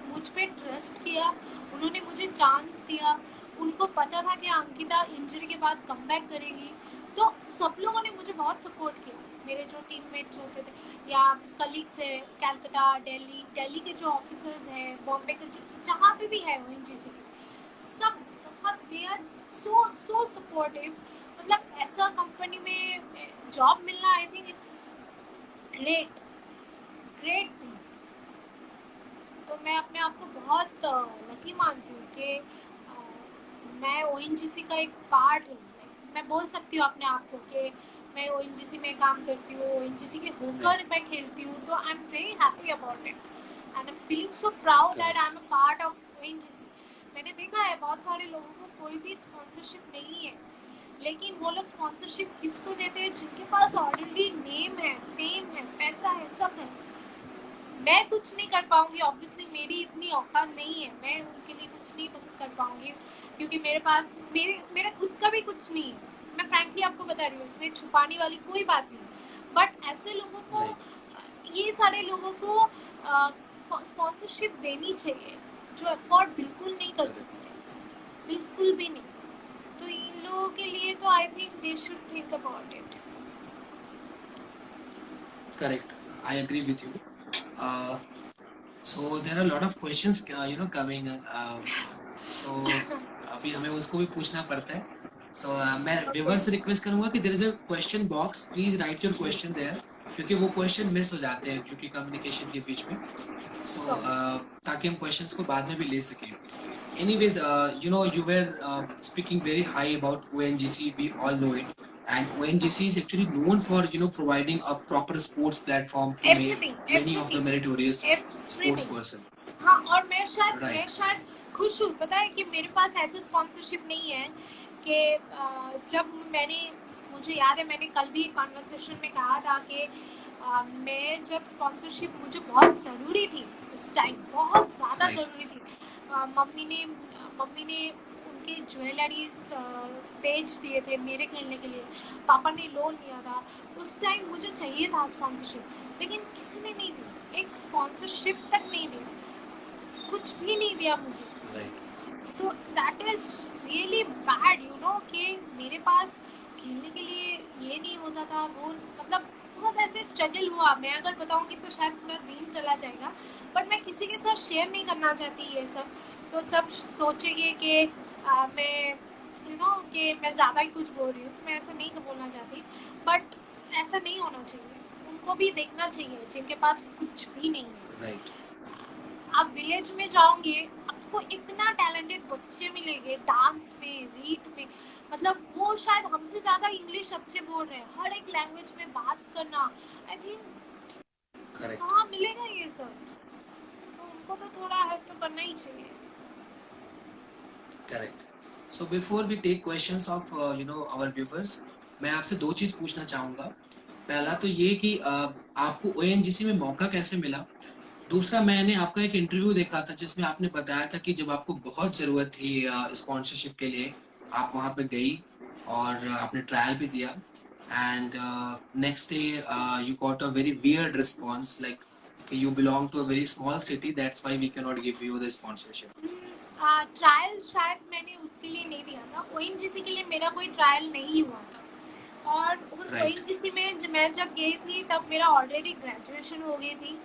मुझ पे ट्रस्ट किया, उन्होंने मुझे चांस दिया। उनको पता था कि अंकिता इंजरी के बाद कमबैक करेगी, तो सब लोगों ने मुझे बहुत सपोर्ट किया। मेरे जो टीममेट्स होते थे या कलीग्स है, कैलकाटा, दिल्ली के जो ऑफिसर्स हैं, बॉम्बे के जहाँ पे भी है ONGC के, सब बहुत, दे आर सो सपोर्टिव। मतलब ऐसा कंपनी में जॉब मिलना, I think it's great great thing. तो मैं अपने आप को बहुत लकी मानती हूँ कि मैं ओएनजीसी का एक पार्ट हूँ। मैं बोल सकती हूँ अपने आप को कि मैं ओएनजीसी में काम करती हूँ, ओएनजीसी के होकर मैं खेलती हूँ, तो आई am very happy about it and I am feeling so proud that I am a part of ONGC. मैंने देखा है बहुत सारे लोगों को कोई भी स्पॉन्सरशिप नहीं है, लेकिन वो लोग स्पॉन्सरशिप किसको देते हैं? जिनके पास ऑलरेडी नेम है, फेम है, पैसा है, सब है। मैं कुछ नहीं कर पाऊंगी, ऑब्वियसली मेरी इतनी औकात नहीं है, मैं उनके लिए कुछ नहीं कर पाऊंगी, क्योंकि मेरे पास मेरा खुद का भी कुछ नहीं है। मैं फ्रैंकली आपको बता रही हूँ, इसमें छुपाने वाली कोई बात नहीं। बट ऐसे लोगों को, ये सारे लोगों को स्पॉन्सरशिप देनी चाहिए जो अफोर्ड बिल्कुल नहीं कर सकते, बिल्कुल भी नहीं। तो इन लोगों के लिए तो I think they should think about it. Correct. I agree with you. So there are a lot of questions, coming. So अभी हमें उसको भी पूछना पड़ता है. So मैं व्यूअर्स से रिक्वेस्ट करूंगा कि there is a question box. Please write your question there. क्योंकि वो क्वेश्चन मिस हो जाते हैं क्योंकि कम्युनिकेशन के बीच में. So ताकि हम क्वेश्चंस को बाद में भी ले सकें. Anyways, you were speaking very high about ONGC. We all know it. And ONGC is actually known for providing a proper sports platform to many of the meritorious sports person. हाँ, और मैं शायद खुश हूँ, पता है कि मेरे पास ऐसे स्पॉन्सरशिप नहीं है कि जब मुझे याद है मैंने कल भी एक कॉन्वर्सेशन में कहा था कि मैं जब स्पॉन्सरशिप मुझे बहुत ज़रूरी थी उस टाइम, बहुत ज़्यादा ज़रूरी थी। मम्मी ने उनके ज्वेलरीज बेच दिए थे मेरे खेलने के लिए, पापा ने लोन लिया था, उस टाइम मुझे चाहिए था स्पॉन्सरशिप, लेकिन किसी ने नहीं दी, एक स्पॉन्सरशिप तक नहीं दी, कुछ भी नहीं दिया मुझे। तो दैट इज रियली बैड, कि मेरे पास खेलने के लिए ये नहीं होता था, वो मतलब बहुत ऐसे स्ट्रगल हुआ। मैं अगर बताऊंगी तो शायद पूरा दिन चला जाएगा, बट मैं किसी के साथ शेयर नहीं करना चाहती ये सब। तो सब सोचेंगे कि मैं कि मैं ज़्यादा ही कुछ बोल रही हूँ, तो मैं ऐसा नहीं बोलना चाहती, बट ऐसा नहीं होना चाहिए। उनको भी देखना चाहिए जिनके पास कुछ भी नहीं है। आप विलेज में जाओगे, आपको इतना टैलेंटेड बच्चे मिलेंगे डांस में, रीड में, मतलब वो शायद हमसे ज़्यादा इंग्लिश अच्छे बोल रहे हैं, हर एक लैंग्वेज में बात करना, आई थिंक हाँ मिलेगा ये सब, तो उनको तो थोड़ा हेल्प तो करना ही चाहिए। Correct. So before we take questions of our viewers, मैं आपसे दो चीज पूछना चाहूंगा. पहला तो ये कि आपको ONGC में मौका कैसे मिला. दूसरा, मैंने आपका एक इंटरव्यू देखा था जिसमें आपने बताया था कि जब आपको बहुत जरूरत थी स्पॉन्सरशिप के लिए, आप वहां पे गई और आपने ट्रायल भी दिया, and next day you got a very weird response like you belong to a very small city, that's why we cannot give you the sponsorship. Trial शायद मैंने उसके लिए नहीं दिया था, ONGC के लिए मेरा कोई ट्रायल नहीं हुआ था। और ONGC में मैं जब गई थी तब मेरा ऑलरेडी ग्रेजुएशन हो गई थी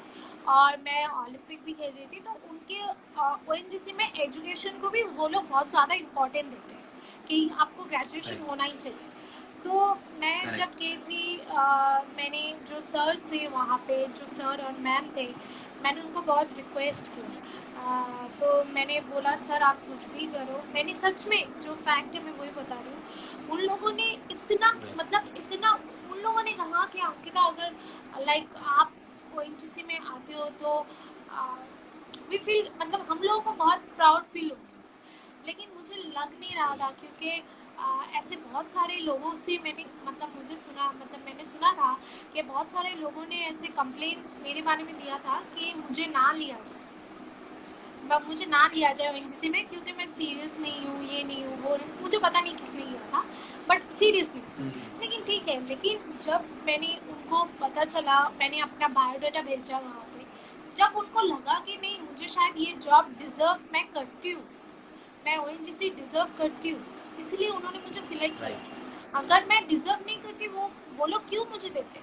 और मैं ओलंपिक भी खेल रही थी, तो उनके ONGC में एजुकेशन को भी वो लोग बहुत ज़्यादा इम्पोर्टेंट देते हैं कि आपको ग्रेजुएशन होना ही चाहिए। तो मैं जब गई थी, मैंने जो सर थे वहाँ पे, जो सर और मैम थे, मैंने उनको बहुत रिक्वेस्ट किया। तो मैंने बोला सर आप कुछ भी करो, मैंने सच में जो फैक्ट है मैं वही बता रही हूँ। उन लोगों ने इतना उन लोगों ने कहा कि अंकिता अगर लाइक आप ONGC में आते हो तो वी फील, मतलब हम लोगों को बहुत प्राउड फील हो, लेकिन मुझे लग नहीं रहा था क्योंकि ऐसे बहुत सारे लोगों से मैंने सुना था कि बहुत सारे लोगों ने ऐसे कंप्लेन मेरे बारे में दिया था कि मुझे ना लिया जाए ONGC में, क्योंकि मैं सीरियस नहीं हूँ, ये नहीं हूँ, वो नहीं, मुझे पता नहीं किसने किया था, बट सीरियसली। लेकिन ठीक है, लेकिन जब मैंने उनको पता चला, मैंने अपना बायोडाटा भेजा वहाँ पे, जब उनको लगा कि नहीं मुझे शायद ये जॉब डिजर्व मैं करती हूँ, मैं ONGC डिजर्व करती हूँ, इसलिए उन्होंने मुझे सिलेक्ट किया। अगर मैं डिजर्व नहीं करती वो लोग क्यों मुझे देते।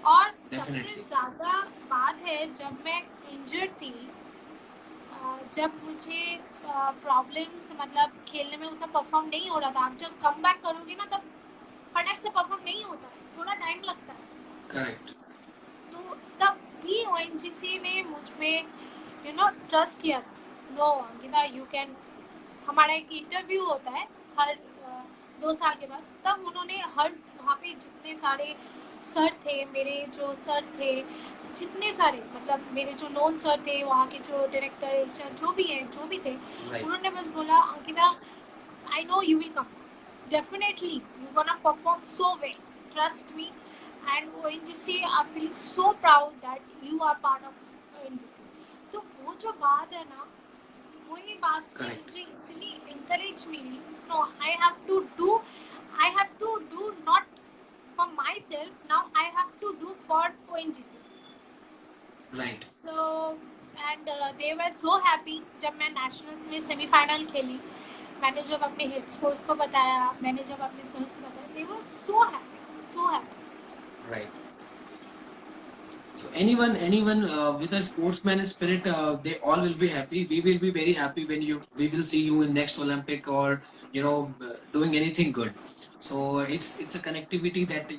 और सबसे ज़्यादा बात है, जब मैं इंजर्ड थी जब मुझे प्रॉब्लम्स मतलब खेलने में उतना परफॉर्म नहीं हो रहा था, आप जब कम बैक करोगे ना तब फटाक से परफॉर्म नहीं होता है, थोड़ा टाइम लगता है। करेक्ट। तो तब भी ONGC ने मुझ में ट्रस्ट किया था। No Ankita, you can. हमारा एक इंटरव्यू होता है हर 2 साल के बाद, तब उन्होंने हर वहाँ पे जितने सारे सर थे, मेरे जो सर थे, जितने सारे मतलब मेरे जो नॉन सर थे, वहाँ के जो डायरेक्टर जो भी हैं, जो भी थे, उन्होंने बस बोला Ankita, I know you will come, definitely you gonna perform so well, trust me, and ONGC I feeling so proud that you are part of ONGC। तो वो जो बात है ना, वही बात से मुझे इतनी encourage milli. No, I have to do not for myself, now I have to do for ONGC। Right. So and they were so happy जब मैं नेशनल्स में सेमीफाइनल खेली। मैंने जब अपने हेड स्पोर्ट्स को बताया, मैंने जब अपने सर्स को बताया, they were so happy, so happy। Right. So anyone with a sportsman spirit, they all will be happy. We will be very happy when we will see you in next Olympic or doing anything good. So it's a connectivity that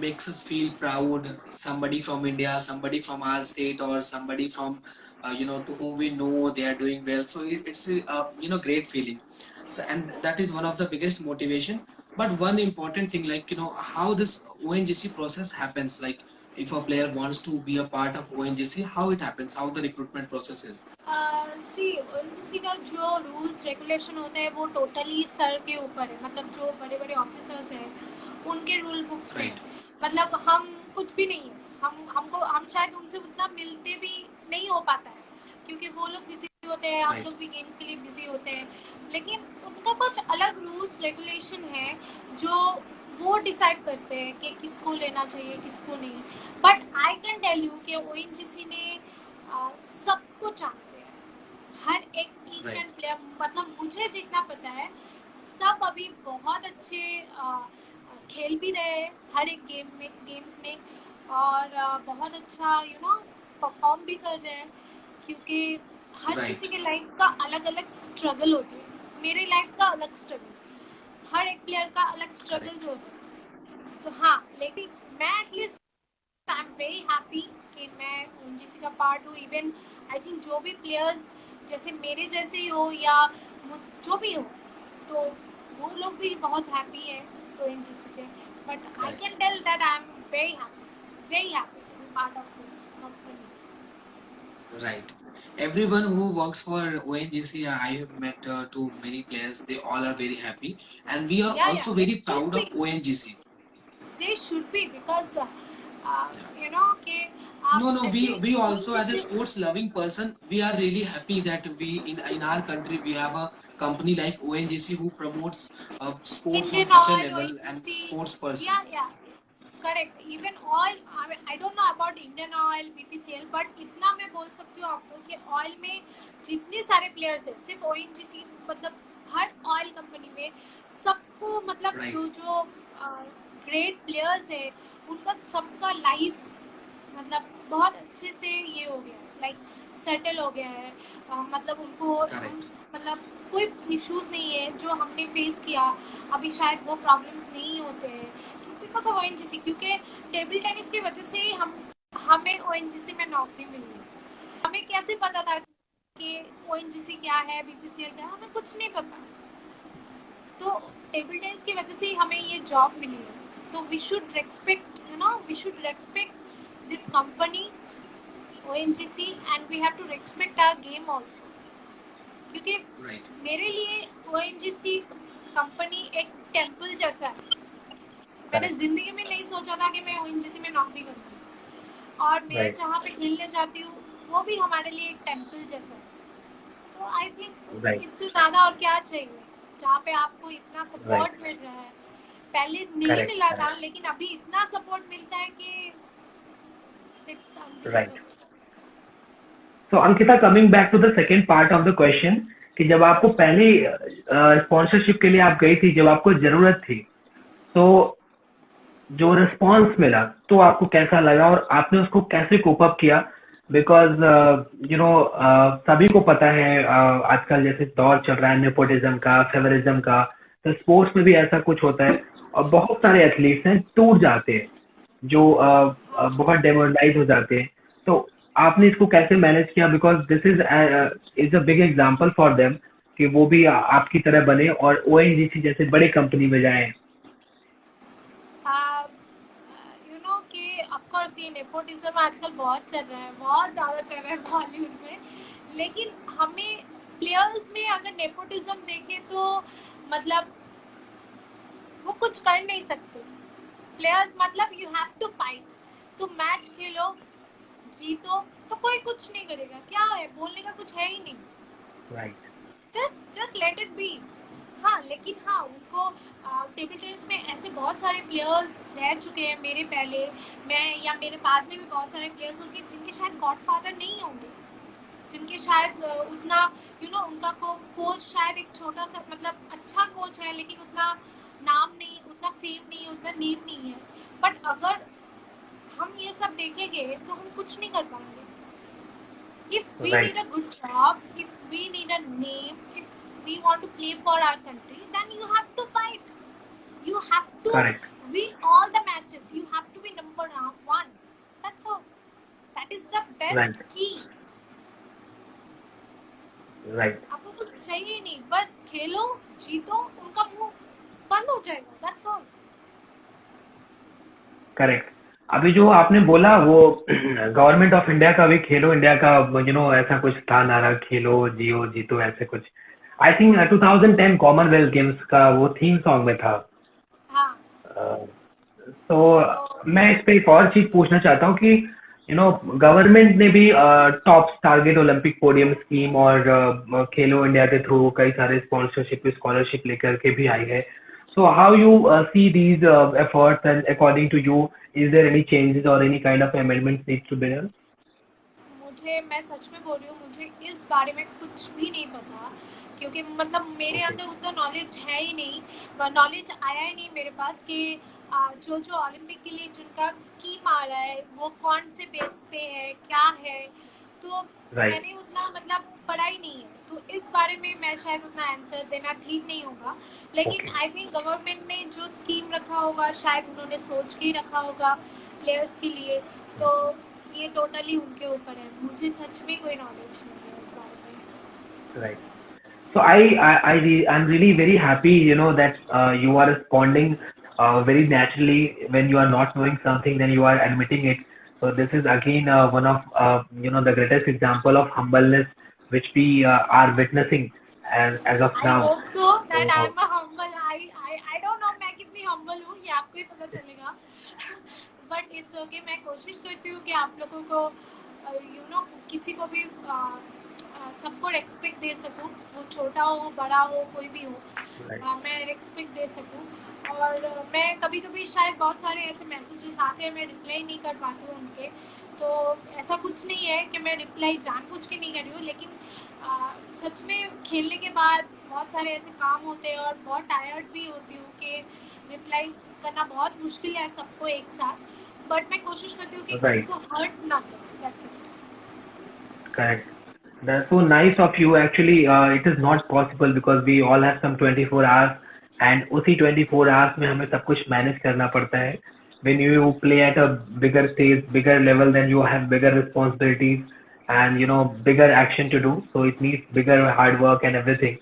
makes us feel proud. Somebody from India, somebody from our state, or somebody from to whom we know they are doing well. So it's a great feeling. So, and that is one of the biggest motivation. But one important thing, like how this ONGC process happens, like if a player wants to be a part of ONGC, how it happens, how the recruitment process is? C ONGC का जो rules regulation होते हैं वो totally sir के ऊपर है, मतलब जो बड़े बड़े ऑफिसर्स हैं उनके रूल बुक्स में। मतलब हम कुछ भी नहीं है, हम शायद उनसे उतना मिलते भी नहीं हो पाता है, क्योंकि वो लोग बिजी होते हैं, हम लोग भी गेम्स के लिए बिजी होते हैं, लेकिन उनका कुछ अलग रूल्स रेगुलेशन है जो वो डिसाइड करते हैं कि किसको लेना चाहिए, किसको नहीं। But I can tell you कि ONGC ने सबको चांस दिया है, हर एक ईच एंड प्लेयर, मतलब मुझे जितना पता है सब अभी बहुत अच्छे खेल भी रहे हैं हर एक गेम्स में, और बहुत अच्छा परफॉर्म भी कर रहे हैं, क्योंकि हर किसी के लाइफ का अलग अलग स्ट्रगल होती है। मेरे लाइफ का अलग स्ट्रगल, हर एक प्लेयर का अलग स्ट्रगल्स होते हैं। तो हाँ, लेकिन मैं at least I am very happy कि मैं ONGC का पार्ट हूँ। इवन आई थिंक जो भी प्लेयर्स जैसे मेरे जैसे ही हो या जो भी हो, तो वो लोग भी बहुत हैप्पी है ONGC से। But I can tell that I am very happy to be part of this company. Right. Everyone who works for ONGC, I have met to many players. They all are very happy, and we are also very proud of ONGC. They should be, because we also, as a sports loving person, we are really happy that we in our country we have a company like ONGC who promotes sports on such a level and sports person. Yeah, correct. Even oil, I don't know about Indian oil, BPCL, but इतना मैं बोल सकती हूँ आपको कि oil में जितने सारे प्लेयर्स हैं, सिर्फ ONGC मतलब हर ऑयल कंपनी में सबको, मतलब जो ग्रेट प्लेयर्स हैं उनका सबका लाइफ मतलब बहुत अच्छे से ये हो गया, लाइक सेटल हो गया है। मतलब उनको मतलब कोई इश्यूज नहीं है जो हमने फेस किया अभी, शायद वो प्रॉब्लम्स नहीं होते हैं बिकॉज ऑफ ONGC, क्योंकि टेबल टेनिस की वजह से ही हमें ONGC में नौकरी मिली है। हमें कैसे पता था कि ONGC क्या है, BPCL क्या है, हमें कुछ नहीं पता। तो टेबल टेनिस की वजह से ही हमें ये जॉब मिली है। तो we should respect this company ONGC, and we have to respect our game also, क्योंकि मेरे लिए ONGC कंपनी एक टेम्पल जैसा है। मैंने जिंदगी में नहीं सोचा था कि मैं ONGC में नौकरी करूँगी, और मैं जहाँ पे खेलने जाती हूँ वो भी हमारे लिए एक टेम्पल जैसा है। तो आई थिंक इससे ज्यादा और क्या चाहिए, जहाँ पे आपको इतना सपोर्ट मिल रहा है। पहले नहीं मिला था, लेकिन अभी इतना सपोर्ट मिलता है कि it's unbelievable. So Ankita, coming back to the second part of the question, कि जब आपको पहले स्पॉन्सरशिप के लिए आप गई थी, जब आपको जरूरत थी, तो जो रिस्पॉन्स मिला तो आपको कैसा लगा और आपने उसको कैसे कोप अप किया बिकॉज सभी को पता है आजकल जैसे दौर चल रहा है नेपोटिज्म का, फेवरिज्म का, तो स्पोर्ट्स में भी ऐसा कुछ होता है और बहुत सारे एथलीट्स हैं टूट जाते हैं जो बहुत डेमोरलाइज हो जाते हैं। तो आपने इसको कैसे मैनेज किया? Because this is a big example for them कि वो भी आपकी तरह बने और ओएनजीसी जैसे बड़े कंपनी में जाएं। यू नो कि ऑफ कोर्स ये नेपोटिज्म आजकल बहुत चल रहा है, बहुत ज़्यादा चल रहा है बॉलीवुड में। लेकिन हमें प्लेयर्स में अगर नेपोटिज्म देखें तो मतलब वो कुछ कर नहीं सकते। प्लेयर्स मतलब यू हैव टू फाइट। तो मैच खेलो, जीतो, तो कोई कुछ नहीं करेगा। क्या है, बोलने का कुछ है ही नहीं। Right. Just let it B. हाँ, लेकिन हाँ उनको टेबल टेनिस में ऐसे बहुत सारे प्लेयर्स रह चुके हैं मेरे पहले, मैं या मेरे बाद में भी बहुत सारे प्लेयर्स होंगे जिनके शायद गॉडफादर नहीं होंगे, जिनके शायद उतना उनका कोच शायद एक छोटा सा मतलब अच्छा कोच है लेकिन उतना नाम नहीं, उतना फेम नहीं, उतना नेम नहीं है। बट अगर हम ये सब देखेंगे तो हम कुछ नहीं कर पाएंगे। If we right. need a good job, if we need a name, if we want to play for our country, then you have to fight. You have to correct. win all the matches. You have to be number one. That's all. That is the best right. key. Right. आपको कुछ चाहिए नहीं, बस खेलो, जीतो, उनका मुंह बंद हो जाएगा। That's all. करेक्ट। अभी जो आपने बोला वो गवर्नमेंट ऑफ इंडिया का भी खेलो इंडिया का ऐसा कुछ था नारा, खेलो जियो जीतो ऐसे कुछ। आई थिंक 2010 कॉमनवेल्थ गेम्स का वो थीम सॉन्ग में था। हाँ, तो तो मैं इस पे एक और चीज पूछना चाहता हूँ कि गवर्नमेंट ने भी top target Olympic podium scheme और खेलो इंडिया के थ्रू कई सारे स्पॉन्सरशिप स्कॉलरशिप लेकर के भी आई है। So how you see these efforts, and according to you, is there any changes or any kind of amendments needs to be done? मैं सच में बोल रही हूँ, मुझे इस बारे में कुछ भी नहीं पता, क्योंकि मतलब मेरे Okay. अंदर उतना नॉलेज है ही नहीं, नॉलेज आया ही नहीं मेरे पास कि जो जो ओलंपिक के लिए जिनका स्कीम आ रहा है वो कौन से बेस पे है, क्या है। तो Right. मैंने उतना मतलब पढ़ा ही नहीं है, तो इस बारे में मैं शायद उतना आंसर देना ठीक नहीं होगा। लेकिन Okay. आई थिंक गवर्नमेंट ने जो स्कीम रखा होगा शायद उन्होंने सोच के ही रखा होगा प्लेयर्स के लिए। तो ये टोटली उनके ऊपर है, मुझे सच में कोई नॉलेज नहीं है इस बारे में। Right. So I'm really very happy, that you are responding very naturally when you are not knowing something, then you are admitting it. So this is again one of the greatest example of humbleness which we are witnessing as of I now. hope so that I So am a humble. I don't know मैं कितनी humble हूँ, ये आपको ही पता चलेगा। But it's okay, मैं कोशिश करती हूँ कि आप लोगों को किसी को भी सबको रेस्पेक्ट दे सकूँ, वो छोटा हो बड़ा हो कोई भी हो, right. मैं रेस्पेक्ट दे सकूँ। और मैं कभी कभी शायद बहुत सारे ऐसे मैसेजेस आते हैं मैं रिप्लाई नहीं कर पाती हूँ उनके, तो ऐसा कुछ नहीं है कि मैं रिप्लाई जानबूझ के नहीं कर रही हूँ। लेकिन सच में खेलने के बाद बहुत सारे ऐसे काम होते हैं और बहुत टायर्ड भी होती हूँ कि रिप्लाई करना बहुत मुश्किल है सबको एक साथ। बट मैं कोशिश करती हूँ कि Right. किसी को हर्ट ना करूँ। That's it. Correct. That's so nice of you. Actually, it is not possible because we all have some 24 hours, and उसी 24 hours में हमें सब कुछ manage करना पड़ता है. When you play at a bigger stage, bigger level, then you have bigger responsibilities and bigger action to do. So it needs bigger hard work and everything.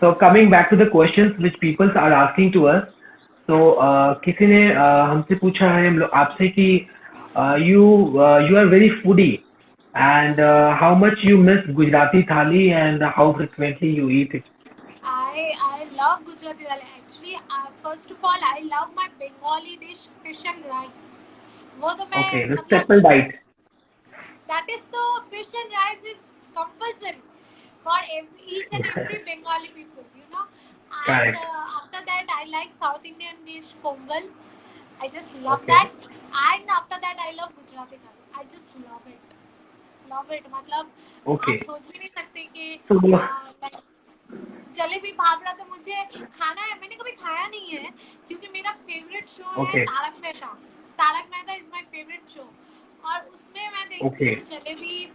So coming back to the questions which people are asking to us. So किसी ने हमसे पूछा है हम लोग आपसे कि you are very foodie. And how much you miss Gujarati thali and how frequently you eat it? I love Gujarati thali. Actually, first of all, I love my Bengali dish, fish and rice. वो तो मैं Okay, the मतलब staple diet. that is the fish and rice is compulsory for each and every Bengali people, And Correct. after that, I like South Indian dish Pongal. I just love Okay. that. And after that, I love Gujarati thali. I just love it. Love it. मतलब Okay. आप सोच भी नहीं सकते कि So like jalebi Bhabhra तो मुझे खाना है, मैंने कभी खाया नहीं है क्योंकि मेरा फेवरेट शो है Okay. Tarak Mehta. Tarak Mehta is my favourite show और उसमें मैं देखती Okay. हूँ जलेबी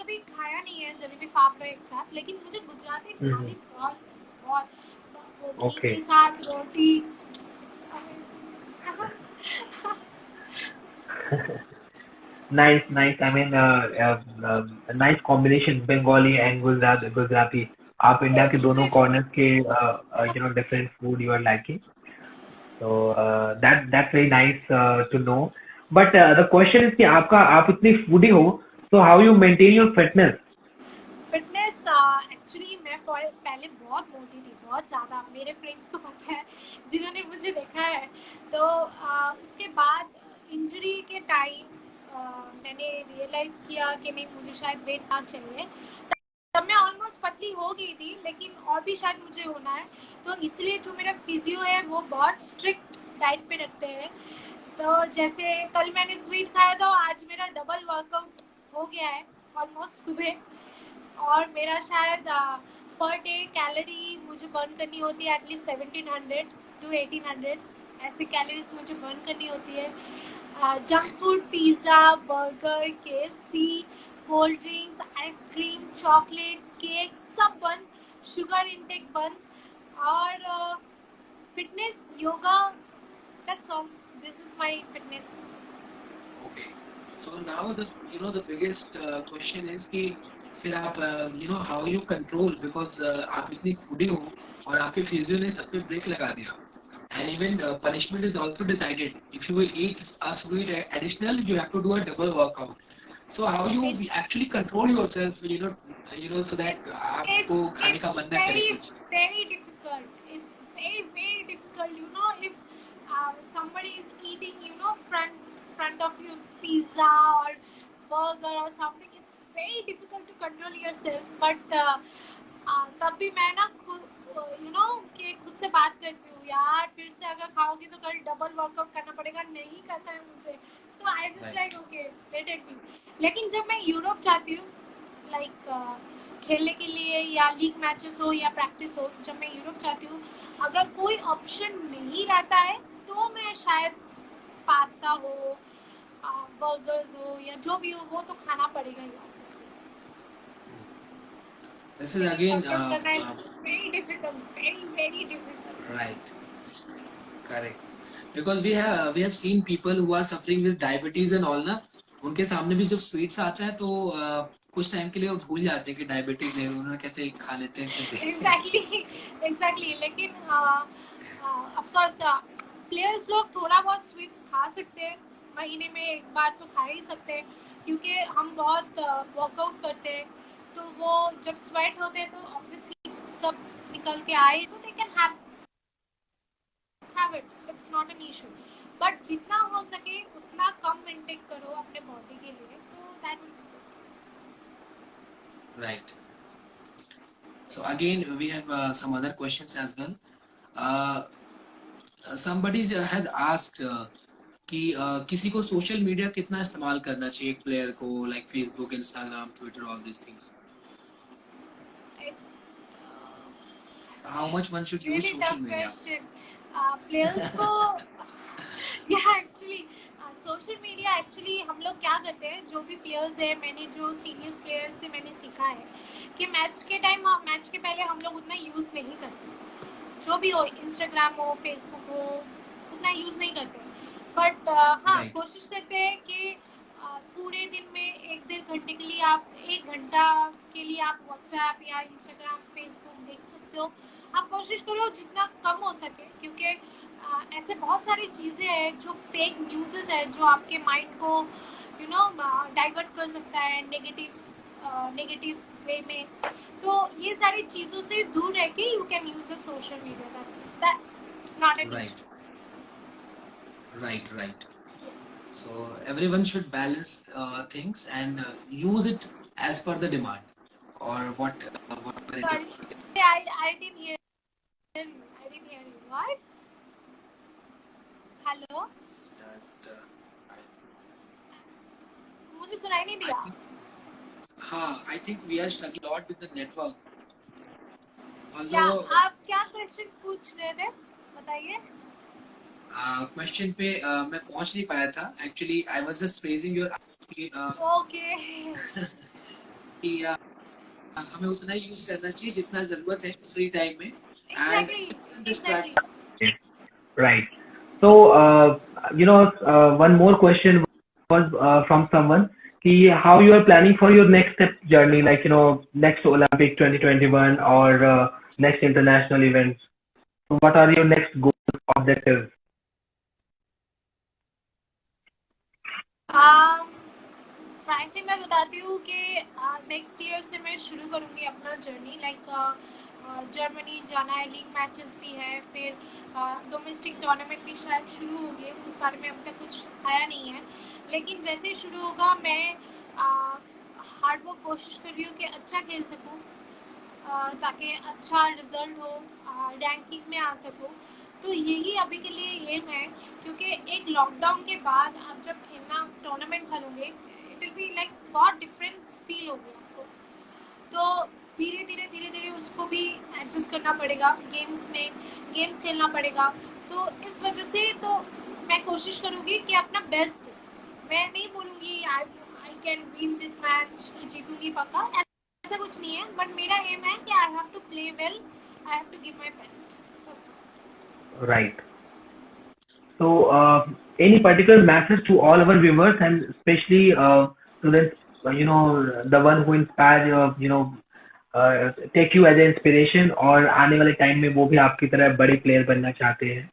कभी खाया नहीं है जलेबी फाफड़ा एक साथ, लेकिन मुझे गुजराती थाली बहुत बहुत, वो घी Okay. के साथ रोटी, it's amazing. Nice, nice. I mean, a nice combination, Bengali and Gujarati. आप इंडिया के दोनों कॉर्नर के different food you are liking. So that's very nice to know. But the question is कि आप इतनी foodie हो, so how you maintain your fitness? Fitness actually मैं पहले बहुत मोटी थी, बहुत ज़्यादा, मेरे फ्रेंड्स को पता है जिन्होंने मुझे देखा है। तो उसके बाद इंजरी के टाइम मैंने रियलाइज़ किया कि नहीं, मुझे शायद वेट ना चाहिए। तब मैं ऑलमोस्ट पतली हो गई थी, लेकिन और भी शायद मुझे होना है। तो इसलिए जो मेरा फिजियो है वो बहुत स्ट्रिक्ट डाइट पे रखते हैं। तो जैसे कल मैंने स्वीट खाया था, आज मेरा डबल वर्कआउट हो गया है ऑलमोस्ट सुबह। और मेरा शायद पर डे कैलोरी मुझे बर्न करनी होती है एटलीस्ट 1700 to 1800 ऐसे कैलोरीज मुझे बर्न करनी होती है। Junk food, pizza, burger, KFC, cold drinks, ice cream, chocolates, cake सब बंद, शुगर इनटेक बंद, और fitness, yoga, that's all. This is my fitness. Okay. So now the biggest question is कि फिर आप how you control, because आप इतनी foodie हो और आपके physio ने सब पे ब्रेक लगा दिया, and even punishment is also decided. If you will eat a sweet additional, you have to do a double workout. So how you actually control yourself, so that आपको खाने का मन ना करे कुछ. Very difficult. It's very very difficult. If somebody is eating, front of you pizza or burger or something, it's very difficult to control yourself. But तब भी मैं ना कि खुद से बात करती हूँ, यार फिर से अगर खाओगी तो कल डबल वर्कआउट करना पड़ेगा, नहीं करना है मुझे। So I just like okay, let it be. लेकिन जब मैं यूरोप जाती हूँ, लाइक खेलने के लिए या लीग मैचेस हो या प्रैक्टिस हो, जब मैं यूरोप जाती हूँ, अगर कोई ऑप्शन नहीं रहता है तो मैं शायद पास्ता हो, बर्गर्स हो या जो भी हो, वो तो खाना पड़ेगा ही obviously. This is again very difficult, very very difficult. Right, correct. Because we have seen people who are suffering with diabetes and all ना, उनके सामने भी जब स्वीट्स आता है तो कुछ टाइम के लिए वो भूल जाते हैं कि डायबिटीज है, उन्होंने कहते हैं खा लेते हैं फिर exactly. लेकिन ऑफ कोर्स प्लेयर्स लोग थोड़ा बहुत स्वीट्स खा सकते हैं, महीने में एक बार तो खा ही सकते हैं, क्योंकि हम बहुत वर्कआउट करते हैं। तो वो जब स्वेट होते हैं तो ऑब्वियसली सब निकल के आए, तो they can have it, it's not an issue. But जितना हो सके उतना कम इनटेक करो अपने बॉडी के लिए, तो that will be good. Right. So again we have some other questions as well. Somebody had asked कि किसी को सोशल मीडिया कितना इस्तेमाल करना चाहिए एक प्लेयर को, like Facebook, Instagram, Twitter, all these things. How much one should use really social tough media? question. Players को yeah, actually social media actually हम लोग क्या करते हैं, जो भी प्लेयर्स है, मैंने जो सीनियर्स प्लेयर्स से मैंने सीखा है कि मैच के टाइम, मैच के पहले हम लोग उतना यूज़ नहीं करते, जो भी हो, इंस्टाग्राम हो, फेसबुक हो, उतना यूज़ नहीं करते। बट हाँ, कोशिश करते हैं कि पूरे दिन में 1-1.5 घंटे के लिए, आप 1 घंटा के लिए आप व्हाट्सएप या इंस्टाग्राम, फेसबुक देख सकते हो। आप कोशिश करो जितना कम हो सके, क्योंकि ऐसे बहुत सारी चीज़ें हैं जो फेक न्यूज़ है, जो आपके माइंड को डाइवर्ट कर सकता है नेगेटिव वे में। तो ये सारी चीज़ों से दूर रह के you can use the social media, that's not an issue. Right. So everyone should balance things and use it as per the demand or what. Sorry, I didn't hear you. What? Hello? मुझे सुनाई नहीं दिया। हाँ, I think we are struggling a lot with the network. Although आप क्या question पूछ रहे थे, बताइए। क्वेश्चन पे मैं पहुंच नहीं पाया था, actually I was just praising your okay. कि हमें उतना ही यूज करना चाहिए जितना जरूरत है फ्री टाइम में, and Exactly. Right. So, one more question was from someone. Ki how you are planning for your next step journey, like next Olympic 2021 or next international events. So what are your next goals, objectives? um, frankly मैं बताती हूँ कि next year से मैं शुरू करूँगी अपना journey, like Germany जाना है, लीग मैचेस भी है, फिर डोमेस्टिक टूर्नामेंट भी शायद शुरू हो गए, उस बारे में अभी तक कुछ आया नहीं है, लेकिन जैसे ही शुरू होगा मैं हार्ड वर्क कोशिश कर रही हूँ कि अच्छा खेल सकूँ, ताकि अच्छा रिजल्ट हो, रैंकिंग में आ सकूँ। तो यही अभी के लिए एम है, क्योंकि एक लॉकडाउन के बाद आप जब खेलना टूर्नामेंट खेलोगे, इट विल बी लाइक बहुत डिफरेंस फील होगी आपको। तो धीरे धीरे उसको भी एडजस्ट करना पड़ेगा, गेम्स खेलना पड़ेगा। तो इस वजह से तो मैं कोशिश करूँगी कि अपना बेस्ट दूँ। मैं नहीं बोलूँगी I can win this match, जीतूंगी पक्का, ऐसा कुछ नहीं है, बट मेरा एम है कि I have to play well, I have to give my best. Right. So, any particular message to all our viewers and especially to the one who inspire take you as an inspiration और आने वाले time में वो भी आपकी तरह बड़े player बनना चाहते हैं.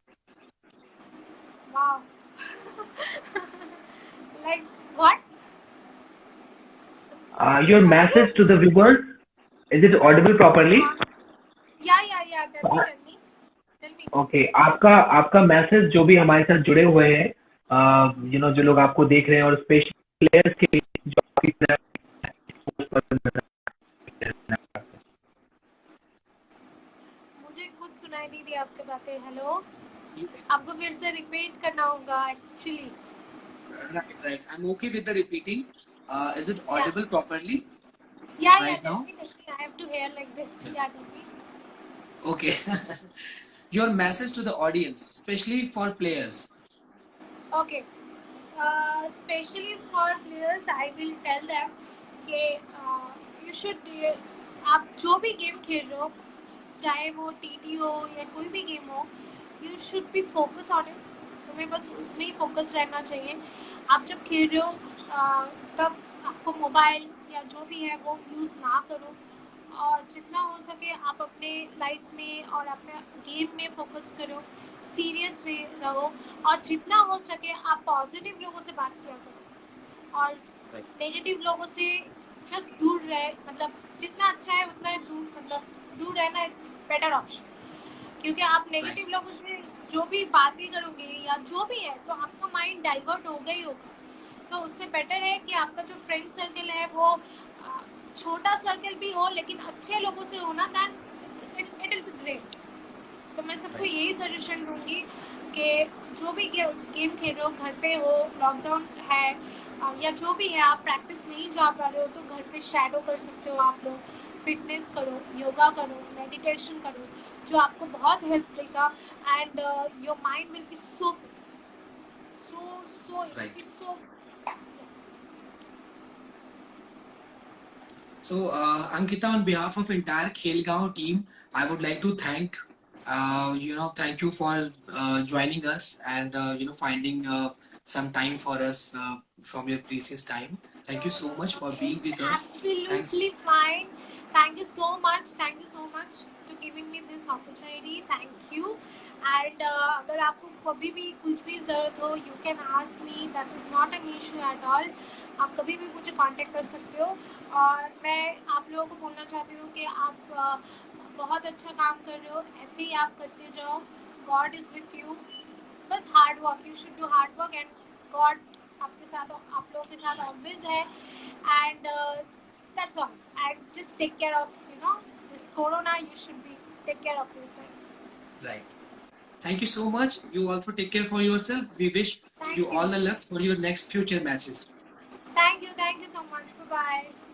Wow like what? Your message to the viewers, is it audible properly? या टेल मी ओके, आपका मैसेज जो भी हमारे साथ जुड़े हुए हैं, जो लोग आपको देख रहे हैं और स्पेशली प्लेयर्स के लिए जो आपकी तरह मुझे खुद सुनाई नहीं दी आपकी बातें। हेलो, आपको फिर से रिपीट करना होगा actually. Right. I'm okay with the repeating. Is it audible properly Yeah, right now? definitely. I have to hear like this. Yeah, tell me. Okay. Your message to the audience, especially for players. Okay. Especially for players, I will tell them कि you should आप जो भी game खेल रहे हो, चाहे वो TT हो या कोई भी गेम हो, you should be focus on it. तुम्हें बस उसमें ही फोकस रहना चाहिए। आप जब खेल रहे हो तब आपको मोबाइल या जो भी है वो यूज़ ना करो, और जितना हो सके आप अपने लाइफ में और अपने गेम में फोकस करो, सीरियस रहो, और जितना हो सके आप पॉजिटिव लोगों से बात किया करो, और नेगेटिव लोगों से जस्ट दूर रहे, मतलब जितना अच्छा है उतना ही दूर रहना इट्स बेटर ऑप्शन। क्योंकि आप नेगेटिव लोगों से जो भी बातें करोगे या जो भी है, तो आपका माइंड डाइवर्ट होगा ही होगा। तो उससे बेटर है कि आपका जो फ्रेंड सर्कल है वो छोटा सर्कल भी हो, लेकिन अच्छे लोगों से होना, then it will be great. तो मैं सबको यही सजेशन दूंगी कि जो भी गेम खेल रहे हो, घर पे हो, लॉकडाउन है या जो भी है, आप प्रैक्टिस नहीं जा पा रहे हो तो घर पे शैडो कर सकते हो आप लोग, फिटनेस करो, योगा करो, मेडिटेशन करो, जो आपको बहुत हेल्प देगा, and your mind will be so peace, so So, Ankita, on behalf of entire Khelgaon team, I would like to thank you for joining us and finding some time for us from your precious time. Thank you so much for being with us. Absolutely fine. Thank you so much to giving me this opportunity. Thank you. And अगर आपको कभी भी कुछ भी ज़रूरत हो, you can ask me. That is not an issue at all. आप कभी भी मुझे कांटेक्ट कर सकते हो। और मैं आप लोगों को बोलना चाहती हूँ कि आप बहुत अच्छा काम कर रहे हो, ऐसे ही आप करते जाओ। God is with you. बस hard work, you should do hard work, and God आपके साथ, आप लोगों के साथ ऑलवेज है, and that's all. And just take care of this corona. You should be take care of yourself. Right. Thank you so much. You also take care for yourself. We wish you all the luck for your next future matches. Thank you so much. Bye bye.